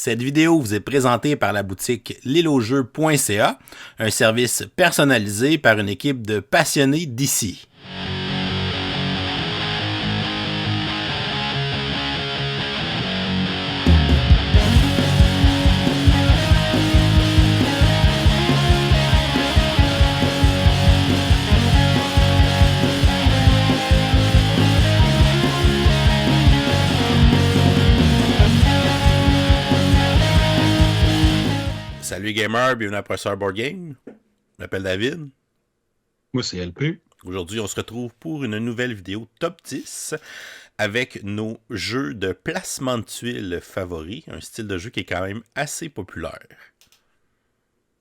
Cette vidéo vous est présentée par la boutique lilojeu.ca, un service personnalisé par une équipe de passionnés d'ici. Salut gamer, bienvenue à Professeur Board Game. Je m'appelle David. Moi, c'est LP. Aujourd'hui, on se retrouve pour une nouvelle vidéo top 10 avec nos jeux de placement de tuiles favoris, un style de jeu qui est quand même assez populaire.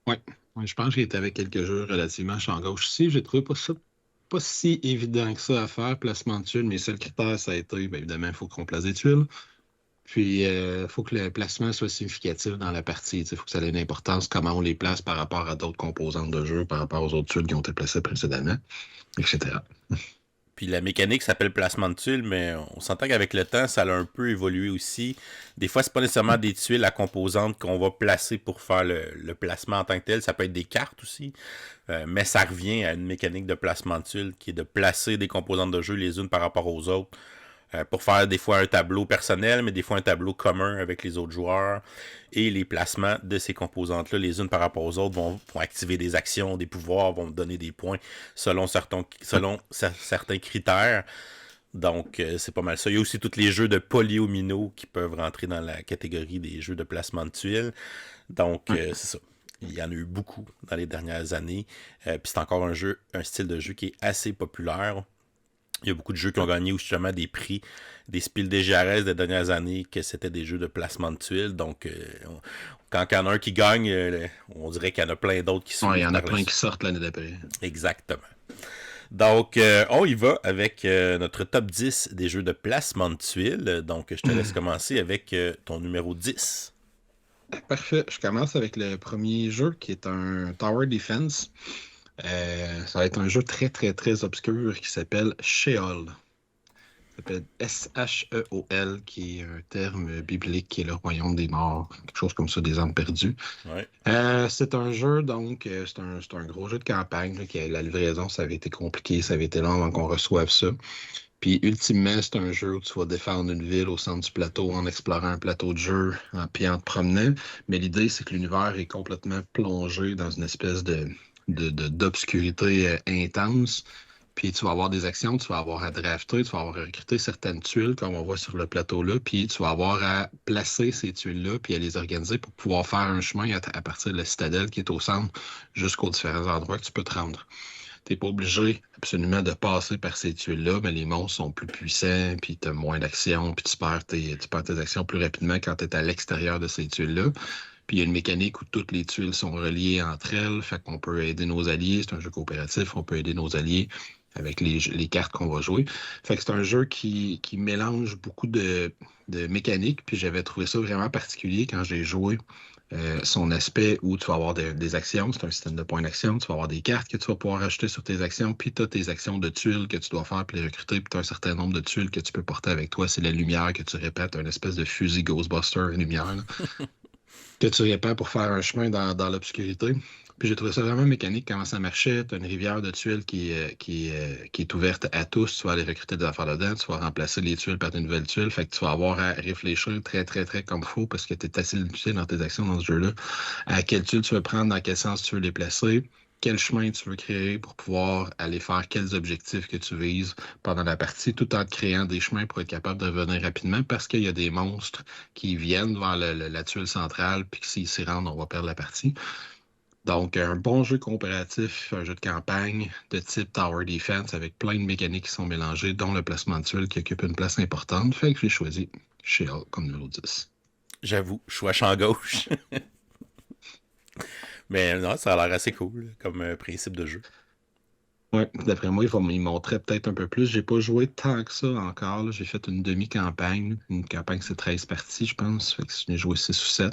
Oui, je pense que j'ai été avec quelques jeux relativement champ gauche ici. J'ai trouvé ça pas si évident que ça à faire, placement de tuiles. Mes seuls critères, ça a été, bien évidemment, il faut qu'on place des tuiles. Puis, il faut que le placement soit significatif dans la partie. Il faut que ça ait une importance, comment on les place par rapport à d'autres composantes de jeu, par rapport aux autres tuiles qui ont été placées précédemment, etc. Puis la mécanique s'appelle placement de tuiles, mais on s'entend qu'avec le temps, ça a un peu évolué aussi. Des fois, c'est pas nécessairement des tuiles à composantes qu'on va placer pour faire le placement en tant que tel. Ça peut être des cartes aussi. Mais ça revient à une mécanique de placement de tuiles qui est de placer des composantes de jeu les unes par rapport aux autres. Pour faire des fois un tableau personnel, mais des fois un tableau commun avec les autres joueurs. Et les placements de ces composantes-là, les unes par rapport aux autres, vont activer des actions, des pouvoirs, vont donner des points selon certains critères. Donc, c'est pas mal ça. Il y a aussi tous les jeux de polyomino qui peuvent rentrer dans la catégorie des jeux de placement de tuiles. Donc, c'est ça. Il y en a eu beaucoup dans les dernières années. Puis c'est encore un style de jeu qui est assez populaire. Il y a beaucoup de jeux qui ont gagné justement des prix, des Spiel des Jahres des dernières années, que c'était des jeux de placement de tuiles. Donc, quand il y en a un qui gagne, on dirait qu'il y en a plein d'autres qui sont. Il y en a plein qui sortent l'année d'après. Exactement. Donc, on y va avec notre top 10 des jeux de placement de tuiles. Donc, je te laisse commencer avec ton numéro 10. Parfait. Je commence avec le premier jeu qui est un Tower Defense. Ça va être un jeu très, très, très obscur qui s'appelle Sheol. Ça s'appelle S-H-E-O-L, qui est un terme biblique qui est le royaume des morts, quelque chose comme ça, des âmes perdues. Ouais. C'est un jeu, donc, c'est un gros jeu de campagne. Là, la livraison, ça avait été compliqué, ça avait été long avant qu'on reçoive ça. Puis, ultimement, c'est un jeu où tu vas défendre une ville au centre du plateau en explorant un plateau de jeu, puis en te promenant. Mais l'idée, c'est que l'univers est complètement plongé dans une espèce d'obscurité intense. Puis tu vas avoir des actions, tu vas avoir à drafter, tu vas avoir à recruter certaines tuiles, comme on voit sur le plateau-là, puis tu vas avoir à placer ces tuiles-là, puis à les organiser pour pouvoir faire un chemin à partir de la citadelle qui est au centre jusqu'aux différents endroits que tu peux te rendre. Tu n'es pas obligé absolument de passer par ces tuiles-là, mais les monstres sont plus puissants, puis tu as moins d'actions, puis tu perds tes actions plus rapidement quand tu es à l'extérieur de ces tuiles-là. Puis il y a une mécanique où toutes les tuiles sont reliées entre elles, fait qu'on peut aider nos alliés. C'est un jeu coopératif, on peut aider nos alliés avec les cartes qu'on va jouer. Fait que c'est un jeu qui mélange beaucoup de mécaniques, puis j'avais trouvé ça vraiment particulier quand j'ai joué. Son aspect où tu vas avoir des actions, c'est un système de points d'action, tu vas avoir des cartes que tu vas pouvoir ajouter sur tes actions, puis tu as tes actions de tuiles que tu dois faire pour les recruter, puis tu as un certain nombre de tuiles que tu peux porter avec toi. C'est la lumière que tu répètes, une espèce de fusil Ghostbuster lumière. Que tu répètes pour faire un chemin dans l'obscurité. Puis j'ai trouvé ça vraiment mécanique, comment ça marchait. Tu as une rivière de tuiles qui est ouverte à tous. Tu vas aller recruter des affaires dedans. Tu vas remplacer les tuiles par de nouvelles tuiles. Fait que tu vas avoir à réfléchir très, très, très comme il faut parce que tu es assez limité dans tes actions dans ce jeu-là. À quelle tuile tu veux prendre, dans quel sens tu veux les placer, quel chemin tu veux créer pour pouvoir aller faire quels objectifs que tu vises pendant la partie, tout en te créant des chemins pour être capable de revenir rapidement parce qu'il y a des monstres qui viennent vers la tuile centrale, puis que s'ils s'y rendent, on va perdre la partie. Donc, un bon jeu coopératif, un jeu de campagne de type Tower Defense avec plein de mécaniques qui sont mélangées, dont le placement de tuiles qui occupe une place importante. Fait que j'ai choisi Sheol comme numéro 10. J'avoue, je suis à champ gauche. Mais non, ça a l'air assez cool comme principe de jeu. Oui, d'après moi, il montrait peut-être un peu plus. J'ai pas joué tant que ça encore. Là. J'ai fait une demi-campagne. Une campagne, c'est 13 parties, je pense. Fait que j'ai joué 6 ou 7.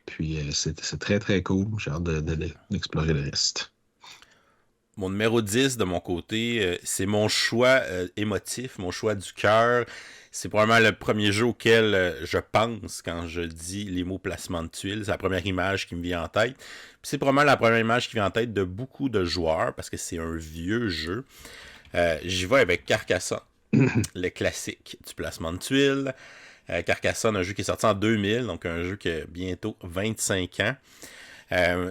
Puis c'est très, très cool. J'ai hâte d'explorer le reste. Mon numéro 10 de mon côté, c'est mon choix émotif, mon choix du cœur. C'est probablement le premier jeu auquel je pense quand je dis les mots placement de tuiles. C'est la première image qui me vient en tête. Puis c'est probablement la première image qui vient en tête de beaucoup de joueurs parce que c'est un vieux jeu. J'y vais avec Carcassonne, le classique du placement de tuiles. Carcassonne, un jeu qui est sorti en 2000, donc un jeu qui a bientôt 25 ans.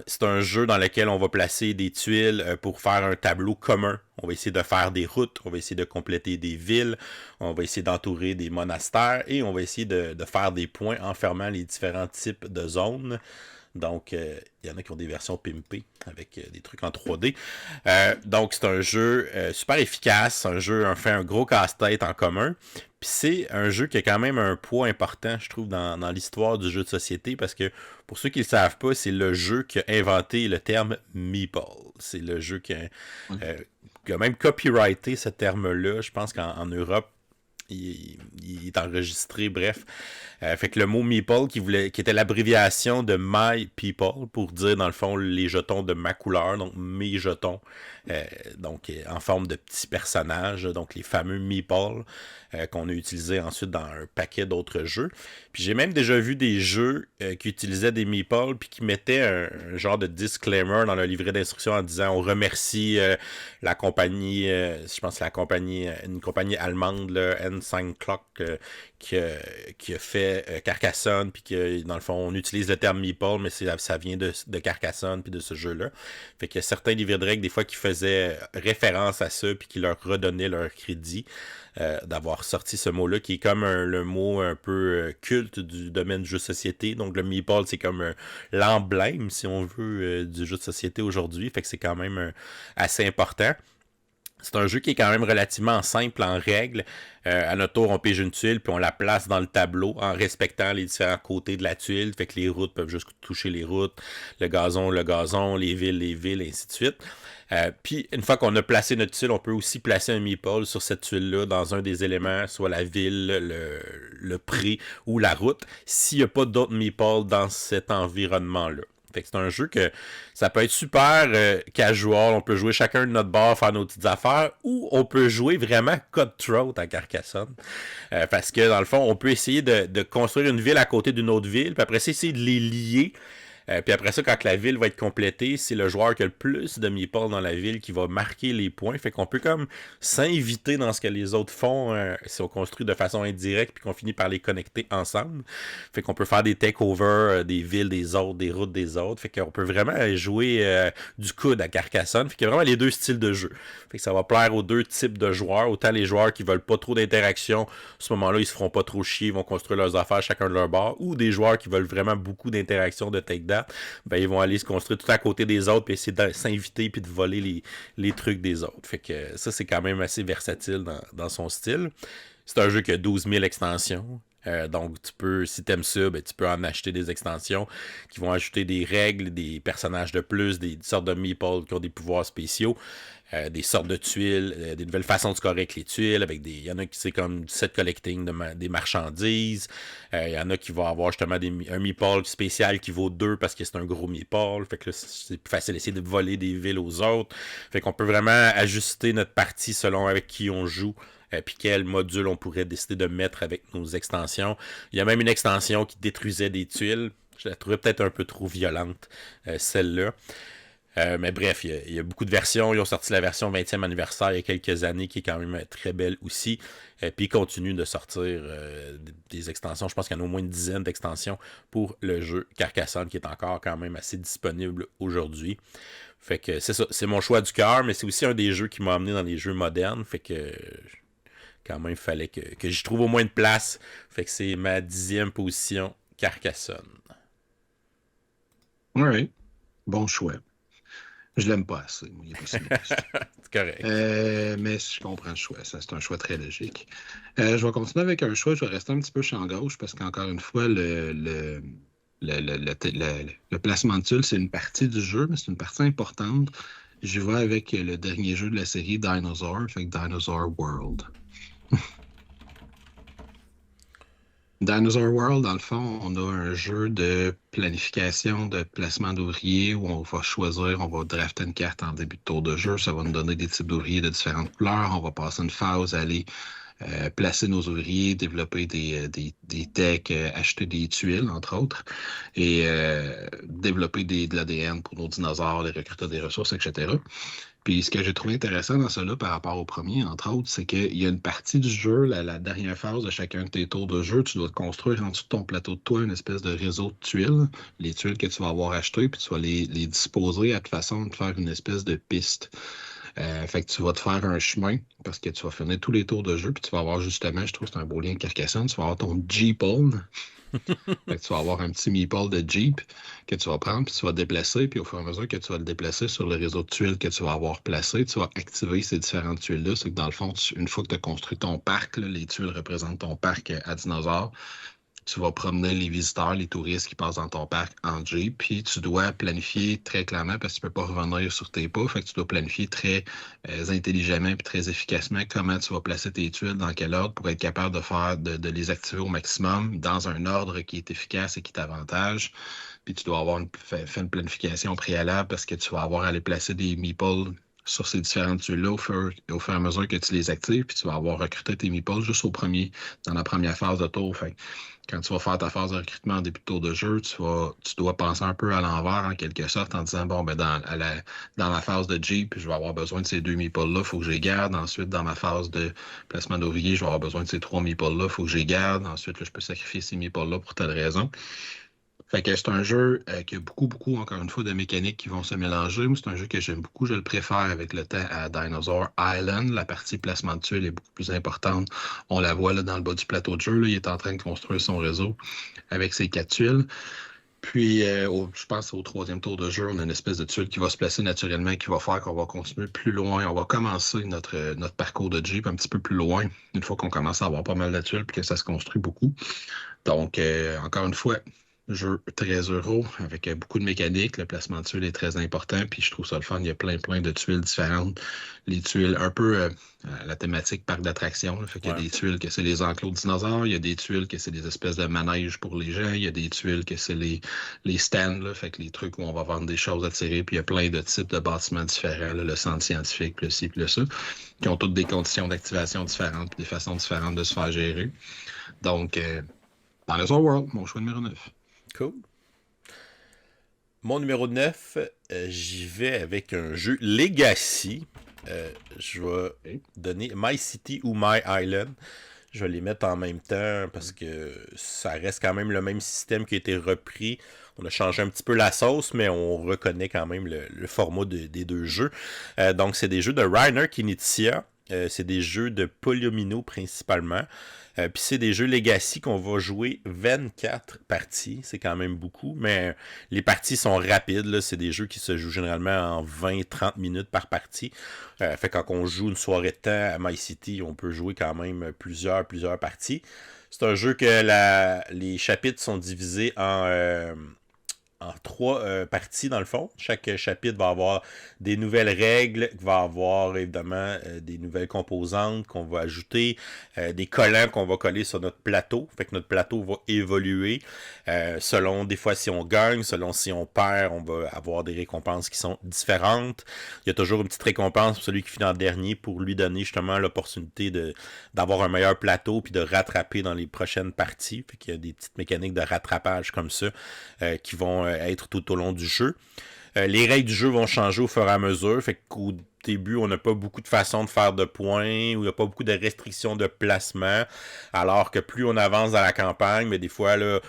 C'est un jeu dans lequel on va placer des tuiles pour faire un tableau commun. On va essayer de faire des routes, on va essayer de compléter des villes, on va essayer d'entourer des monastères et on va essayer de faire des points en fermant les différents types de zones. Donc, il y en a qui ont des versions pimpées avec des trucs en 3D. Donc, c'est un jeu super efficace, un jeu fait un gros casse-tête en commun. Puis c'est un jeu qui a quand même un poids important, je trouve, dans l'histoire du jeu de société, parce que, pour ceux qui ne le savent pas, c'est le jeu qui a inventé le terme Meeple. C'est le jeu qui a même copyrighté ce terme-là. Je pense qu'en Europe, il est enregistré, bref. Fait que le mot Meeple, qui était l'abréviation de My People, pour dire, dans le fond, les jetons de ma couleur, donc mes jetons, donc en forme de petits personnages, donc les fameux Meeple, qu'on a utilisés ensuite dans un paquet d'autres jeux. Puis j'ai même déjà vu des jeux qui utilisaient des Meeple, puis qui mettaient un genre de disclaimer dans le livret d'instruction en disant on remercie la compagnie, je pense que c'est une compagnie allemande, le N5 Clock, qui a fait Carcassonne, puis que dans le fond on utilise le terme Meeple, mais ça vient de Carcassonne puis de ce jeu-là. Fait qu'il y a certains livrets de règles des fois qui faisaient référence à ça puis qui leur redonnaient leur crédit d'avoir sorti ce mot-là, qui est comme le mot un peu culte du domaine du jeu de société. Donc le Meeple, c'est comme l'emblème, si on veut, du jeu de société aujourd'hui. Fait que c'est quand même assez important. C'est un jeu qui est quand même relativement simple en règle. À notre tour, on pige une tuile, puis on la place dans le tableau en respectant les différents côtés de la tuile. Fait que les routes peuvent juste toucher les routes, le gazon, les villes, et ainsi de suite. Puis, une fois qu'on a placé notre tuile, on peut aussi placer un meeple sur cette tuile-là dans un des éléments, soit la ville, le pré ou la route, s'il n'y a pas d'autres meeples dans cet environnement-là. Fait que c'est un jeu que ça peut être super casual, on peut jouer chacun de notre bord, faire nos petites affaires, ou on peut jouer vraiment cutthroat à Carcassonne. Parce que dans le fond, on peut essayer de construire une ville à côté d'une autre ville, puis après ça, essayer de les lier. Puis après ça, quand la ville va être complétée, c'est le joueur qui a le plus de meeples dans la ville qui va marquer les points. Fait qu'on peut comme s'inviter dans ce que les autres font si on construit de façon indirecte puis qu'on finit par les connecter ensemble. Fait qu'on peut faire des takeovers des villes des autres, des routes des autres. Fait qu'on peut vraiment jouer du coude à Carcassonne. Fait qu'il y a vraiment les deux styles de jeu. Fait que ça va plaire aux deux types de joueurs. Autant les joueurs qui veulent pas trop d'interaction, à ce moment-là, ils se feront pas trop chier, ils vont construire leurs affaires chacun de leur bord. Ou des joueurs qui veulent vraiment beaucoup d'interaction de take-down. Ben, ils vont aller se construire tout à côté des autres puis essayer de s'inviter puis de voler les trucs des autres. Fait que ça, c'est quand même assez versatile dans son style. C'est un jeu qui a 12 000 extensions. Donc, tu peux, si t'aimes ça, ben, tu peux en acheter des extensions qui vont ajouter des règles, des personnages de plus, des sortes de meeples qui ont des pouvoirs spéciaux. Des sortes de tuiles, des nouvelles façons de scorer avec les tuiles, il y en a qui c'est comme du set collecting des marchandises, il y en a qui vont avoir justement un meeple spécial qui vaut 2 parce que c'est un gros meeple, fait que là, c'est plus facile d'essayer de voler des villes aux autres, fait qu'on peut vraiment ajuster notre partie selon avec qui on joue, puis quel module on pourrait décider de mettre avec nos extensions. Il y a même une extension qui détruisait des tuiles, je la trouvais peut-être un peu trop violente, celle-là. Mais bref, il y a beaucoup de versions. Ils ont sorti la version 20e anniversaire il y a quelques années qui est quand même très belle aussi. Puis ils continuent de sortir des extensions. Je pense qu'il y en a au moins une dizaine d'extensions pour le jeu Carcassonne qui est encore quand même assez disponible aujourd'hui. Fait que c'est ça, c'est mon choix du cœur, mais c'est aussi un des jeux qui m'a amené dans les jeux modernes. Fait que quand même, il fallait que j'y trouve au moins une place. Fait que c'est ma 10e position, Carcassonne. Oui, bon choix. Je l'aime pas assez. Moi, il est pas si bon. C'est correct. Mais je comprends le choix. Ça, c'est un choix très logique. Je vais continuer avec un choix. Je vais rester un petit peu champ gauche parce qu'encore une fois, le placement de tuiles, c'est une partie du jeu, mais c'est une partie importante. Je vais avec le dernier jeu de la série Dinosaur, fait que Dinosaur World. Dinosaur World, dans le fond, on a un jeu de planification, de placement d'ouvriers où on va choisir, on va drafter une carte en début de tour de jeu. Ça va nous donner des types d'ouvriers de différentes couleurs. On va passer une phase, aller placer nos ouvriers, développer des techs, acheter des tuiles, entre autres, et développer de l'ADN pour nos dinosaures, les recruter des ressources, etc. Puis ce que j'ai trouvé intéressant dans cela par rapport au premier, entre autres, c'est qu'il y a une partie du jeu, la dernière phase de chacun de tes tours de jeu, tu dois te construire en dessous de ton plateau de toit une espèce de réseau de tuiles, les tuiles que tu vas avoir achetées, puis tu vas les disposer à de façon de faire une espèce de piste. Fait que tu vas te faire un chemin parce que tu vas finir tous les tours de jeu, puis tu vas avoir justement, je trouve que c'est un beau lien de Carcassonne, tu vas avoir ton Jeep-on. Fait que tu vas avoir un petit meeple de Jeep que tu vas prendre, puis tu vas déplacer, puis au fur et à mesure que tu vas le déplacer sur le réseau de tuiles que tu vas avoir placé, tu vas activer ces différentes tuiles-là. C'est que dans le fond, une fois que tu as construit ton parc, là, les tuiles représentent ton parc à dinosaures. Tu vas promener les visiteurs, les touristes qui passent dans ton parc en Jeep, puis tu dois planifier très clairement parce que tu ne peux pas revenir sur tes pas, fait que tu dois planifier très intelligemment et très efficacement comment tu vas placer tes tuiles, dans quel ordre pour être capable de les activer au maximum dans un ordre qui est efficace et qui t'avantage. Puis tu dois avoir fait une planification préalable parce que tu vas avoir à aller placer des meeples sur ces différentes tuiles-là au fur et à mesure que tu les actives, puis tu vas avoir recruté tes meeples juste dans la première phase de tour. Fait quand tu vas faire ta phase de recrutement en début de tour de jeu, tu dois penser un peu à l'envers en quelque sorte en disant, bon, ben dans la phase de Jeep, je vais avoir besoin de ces deux meeples-là, il faut que je les garde. Ensuite, dans ma phase de placement d'ouvrier, je vais avoir besoin de ces trois meeples-là, il faut que je les garde. Ensuite, là, je peux sacrifier ces meeples-là pour telle raison. Fait que c'est un jeu qui a beaucoup, beaucoup, encore une fois, de mécaniques qui vont se mélanger. Moi, c'est un jeu que j'aime beaucoup. Je le préfère avec le temps à Dinosaur Island. La partie placement de tuiles est beaucoup plus importante. On la voit là, dans le bas du plateau de jeu. Là, il est en train de construire son réseau avec ses 4 tuiles. Puis, je pense au troisième tour de jeu, on a une espèce de tuile qui va se placer naturellement, qui va faire qu'on va continuer plus loin. On va commencer notre parcours de Jeep un petit peu plus loin, une fois qu'on commence à avoir pas mal de tuiles puis que ça se construit beaucoup. Donc, encore une fois, jeu très euro avec beaucoup de mécanique. Le placement de tuiles est très important. Puis je trouve ça le fun. Il y a plein de tuiles différentes. Les tuiles, un peu la thématique parc d'attractions. Fait qu'il y a Ouais. des tuiles que c'est les enclos de dinosaures. Il y a des tuiles que c'est des espèces de manèges pour les gens. Il y a des tuiles que c'est les stands. Là, fait que les trucs où on va vendre des choses à tirer. Puis il y a plein de types de bâtiments différents. Là, le centre scientifique, le ci, puis le ça, qui ont toutes des conditions d'activation différentes puis des façons différentes de se faire gérer. Donc, Dinosaur World, mon choix numéro 9. Cool. Mon numéro 9, j'y vais avec un jeu Legacy. Je vais Okay. donner My City ou My Island. Je vais les mettre en même temps parce que ça reste quand même le même système qui a été repris. On a changé un petit peu la sauce, mais on reconnaît quand même le format des deux jeux. Donc, c'est des jeux de Reiner Knizia. C'est des jeux de Polyomino principalement. Puis c'est des jeux Legacy qu'on va jouer 24 parties. C'est quand même beaucoup, mais les parties sont rapides. Là. C'est des jeux qui se jouent généralement en 20-30 minutes par partie. Fait quand on joue une soirée de temps à My City, on peut jouer quand même plusieurs parties. C'est un jeu que les chapitres sont divisés en 3 parties dans le fond. Chaque chapitre va avoir des nouvelles règles, va avoir évidemment des nouvelles composantes qu'on va ajouter, des collants qu'on va coller sur notre plateau. Fait que notre plateau va évoluer selon des fois si on gagne, selon si on perd, on va avoir des récompenses qui sont différentes. Il y a toujours une petite récompense pour celui qui finit en dernier pour lui donner justement l'opportunité d'avoir un meilleur plateau puis de rattraper dans les prochaines parties. Fait qu'il y a des petites mécaniques de rattrapage comme ça qui vont être tout au long du jeu. Les règles du jeu vont changer au fur et à mesure, fait qu'au début, on n'a pas beaucoup de façons de faire de points, ou il n'y a pas beaucoup de restrictions de placement, alors que plus on avance dans la campagne, mais des fois, là,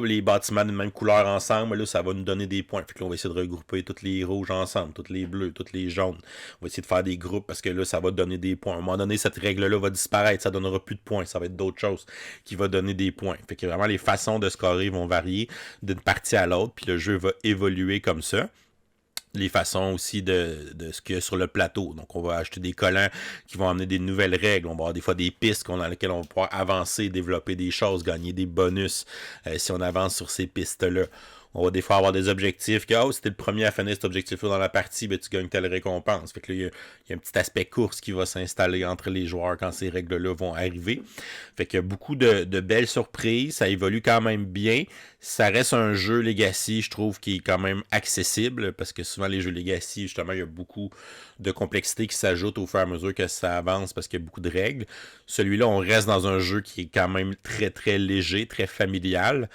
les bâtiments d'une même couleur ensemble, là, ça va nous donner des points. Fait que là, on va essayer de regrouper tous les rouges ensemble, tous les bleus, tous les jaunes. On va essayer de faire des groupes parce que là, ça va donner des points. À un moment donné, cette règle-là va disparaître, ça donnera plus de points, ça va être d'autres choses qui va donner des points. Fait que vraiment, les façons de scorer vont varier d'une partie à l'autre, puis le jeu va évoluer comme ça. Les façons aussi de ce qu'il y a sur le plateau. Donc, on va acheter des collants qui vont amener des nouvelles règles. On va avoir des fois des pistes dans lesquelles on va pouvoir avancer, développer des choses, gagner des bonus si on avance sur ces pistes-là. On va des fois avoir des objectifs que, oh, si t'es le premier à finir cet objectif-là dans la partie, ben, tu gagnes telle récompense. Fait que là, il y a un petit aspect course qui va s'installer entre les joueurs quand ces règles-là vont arriver. Fait qu'il y a beaucoup de belles surprises. Ça évolue quand même bien. Ça reste un jeu Legacy, je trouve, qui est quand même accessible, parce que souvent les jeux Legacy, justement, il y a beaucoup de complexité qui s'ajoute au fur et à mesure que ça avance, parce qu'il y a beaucoup de règles. Celui-là, on reste dans un jeu qui est quand même très, très léger, très familial.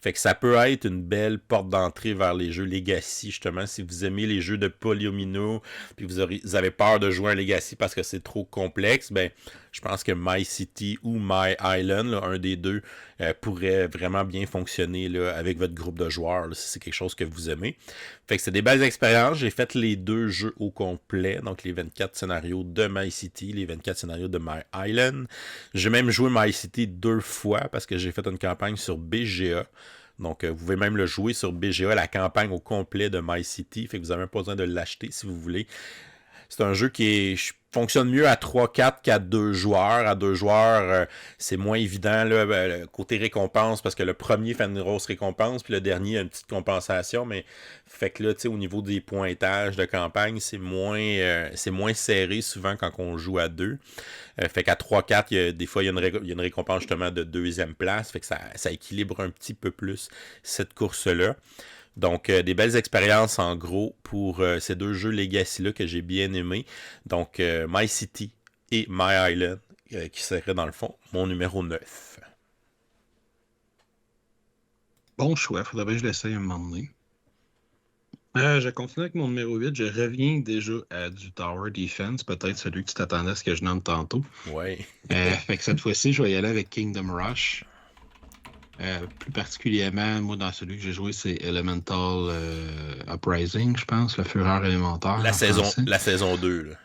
Fait que ça peut être une belle porte d'entrée vers les jeux Legacy, justement. Si vous aimez les jeux de polyomino, puis vous avez peur de jouer un Legacy parce que c'est trop complexe, ben, je pense que My City ou My Island, là, un des deux, pourrait vraiment bien fonctionner là, avec votre groupe de joueurs, là, si c'est quelque chose que vous aimez. Fait que c'est des belles expériences. J'ai fait les deux jeux au complet, donc les 24 scénarios de My City, les 24 scénarios de My Island. J'ai même joué My City 2 fois parce que j'ai fait une campagne sur BGA. Donc, vous pouvez même le jouer sur BGA, la campagne au complet de My City. Fait que vous n'avez même pas besoin de l'acheter si vous voulez. C'est un jeu qui fonctionne mieux à 3-4 qu'à 2 joueurs. À 2 joueurs, c'est moins évident là, côté récompense, parce que le premier fait une grosse récompense, puis le dernier a une petite compensation, mais fait que là, tu sais, au niveau des pointages de campagne, c'est moins serré souvent quand on joue à 2. Fait qu'à 3-4, des fois, il y a une récompense justement de deuxième place, fait que ça équilibre un petit peu plus cette course-là. Donc, des belles expériences en gros pour ces deux jeux Legacy-là que j'ai bien aimés. Donc, My City et My Island, qui serait dans le fond mon numéro 9. Bon choix, faudrait bien que je l'essaye à un moment donné. Je continue avec mon numéro 8. Je reviens déjà à du Tower Defense, peut-être celui que tu t'attendais à ce que je nomme tantôt. Ouais. Fait que cette fois-ci, je vais y aller avec Kingdom Rush. Plus particulièrement, moi, dans celui que j'ai joué, c'est Elemental Uprising, je pense, la fureur élémentaire. La saison 2. Là.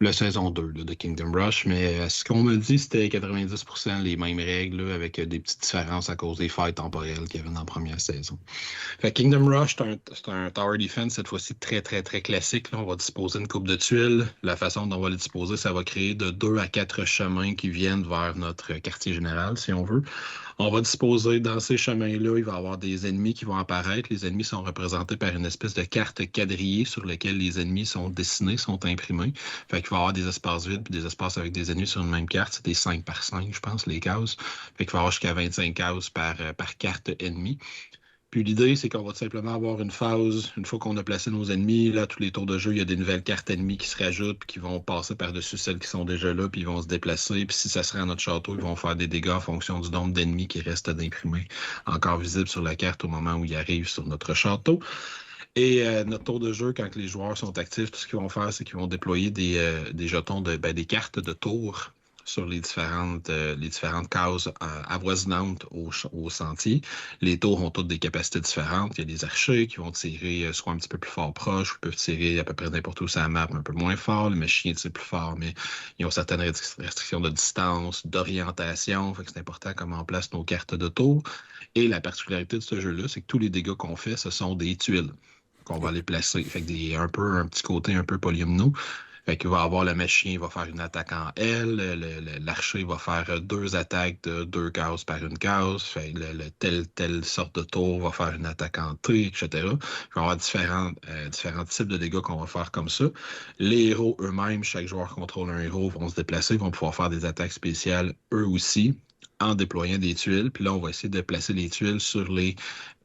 La saison 2 là, de Kingdom Rush, mais ce qu'on me dit, c'était 90% les mêmes règles, là, avec des petites différences à cause des failles temporelles qu'il y avait dans la première saison. Fait que Kingdom Rush, c'est un Tower Defense, cette fois-ci très, très, très classique. Là. On va disposer une coupe de tuiles. La façon dont on va les disposer, ça va créer de 2 à 4 chemins qui viennent vers notre quartier général, si on veut. On va disposer dans ces chemins-là, il va y avoir des ennemis qui vont apparaître. Les ennemis sont représentés par une espèce de carte quadrillée sur laquelle les ennemis sont dessinés, sont imprimés. Fait qu'il va y avoir des espaces vides puis des espaces avec des ennemis sur une même carte. C'est des 5 par 5, je pense, les cases. Fait qu'il va y avoir jusqu'à 25 cases par carte ennemie. Puis l'idée, c'est qu'on va tout simplement avoir une phase, une fois qu'on a placé nos ennemis, là, tous les tours de jeu, il y a des nouvelles cartes ennemies qui se rajoutent, puis qui vont passer par-dessus celles qui sont déjà là, puis ils vont se déplacer. Puis si ça serait à notre château, ils vont faire des dégâts en fonction du nombre d'ennemis qui restent d'imprimer, encore visibles sur la carte au moment où ils arrivent sur notre château. Et notre tour de jeu, quand les joueurs sont actifs, tout ce qu'ils vont faire, c'est qu'ils vont déployer des jetons, des cartes de tour sur les différentes cases avoisinantes au sentier. Les tours ont toutes des capacités différentes. Il y a des archers qui vont tirer soit un petit peu plus fort proche, ou peuvent tirer à peu près n'importe où sur la map un peu moins fort. Le machine tire plus fort, mais ils ont certaines restrictions de distance, d'orientation. Fait que c'est important comment on place nos cartes de tour. Et la particularité de ce jeu-là, c'est que tous les dégâts qu'on fait, ce sont des tuiles qu'on va les placer. Fait que un petit côté un peu polyomino. Fait qu'il va avoir le machine, il va faire une attaque en L, l'archer va faire 2 attaques de 2 cases par une case, fait telle sorte de tour va faire une attaque en T, etc. Il va y avoir différents types de dégâts qu'on va faire comme ça. Les héros eux-mêmes, chaque joueur contrôle un héros, vont se déplacer, vont pouvoir faire des attaques spéciales eux aussi en déployant des tuiles. Puis là, on va essayer de placer les tuiles sur les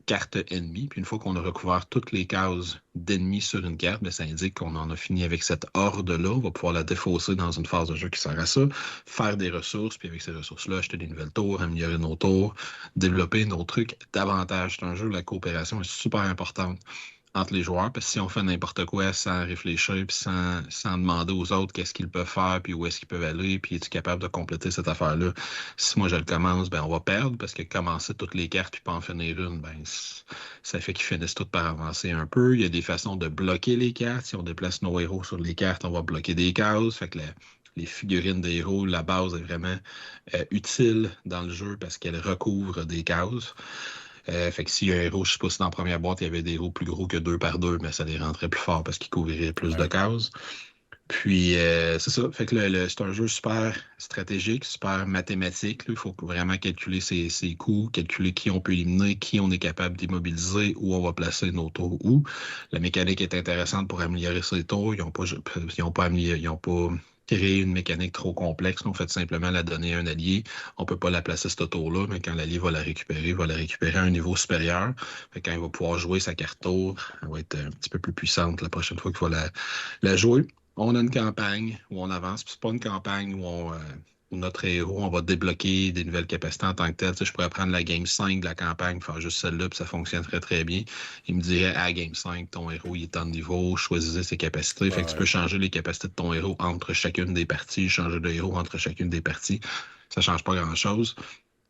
carte ennemie. Puis une fois qu'on a recouvert toutes les cases d'ennemis sur une carte, bien, ça indique qu'on en a fini avec cette horde-là. On va pouvoir la défausser dans une phase de jeu qui sert à ça, faire des ressources, puis avec ces ressources-là, acheter des nouvelles tours, améliorer nos tours, développer nos trucs davantage. C'est un jeu où la coopération est super importante entre les joueurs, parce que si on fait n'importe quoi sans réfléchir, puis sans demander aux autres qu'est-ce qu'ils peuvent faire, puis où est-ce qu'ils peuvent aller, puis es-tu capable de compléter cette affaire-là? Si moi je le commence, ben on va perdre, parce que commencer toutes les cartes puis pas en finir une, ben ça fait qu'ils finissent toutes par avancer un peu. Il y a des façons de bloquer les cartes. Si on déplace nos héros sur les cartes, on va bloquer des cases. Fait que les figurines des héros, la base est vraiment utile dans le jeu parce qu'elle recouvre des cases. Fait que si un héros, je sais pas si dans la première boîte, il y avait des héros plus gros que 2 par 2, mais ça les rendrait plus forts parce qu'ils couvriraient plus de cases. Puis, c'est ça. Fait que c'est un jeu super stratégique, super mathématique, là. Il faut vraiment calculer ses coûts, calculer qui on peut éliminer, qui on est capable d'immobiliser, où on va placer nos tours où. La mécanique est intéressante pour améliorer ses tours. Ils ont pas créé une mécanique trop complexe. On fait simplement la donner à un allié. On peut pas la placer ce tour-là, mais quand l'allié va la récupérer, il va la récupérer à un niveau supérieur. Fait que quand il va pouvoir jouer sa carte tour, elle va être un petit peu plus puissante la prochaine fois qu'il va la jouer. On a une campagne où on avance, puis c'est pas une campagne où notre héros, on va débloquer des nouvelles capacités en tant que tel. Tu sais, je pourrais prendre la game 5 de la campagne, faire juste celle-là, puis ça fonctionne très, très bien. Il me dirait, à game 5, ton héros, il est en niveau, choisissez ses capacités. Fait que tu peux Ouais. changer les capacités de ton héros entre chacune des parties, changer de héros entre chacune des parties. Ça change pas grand-chose.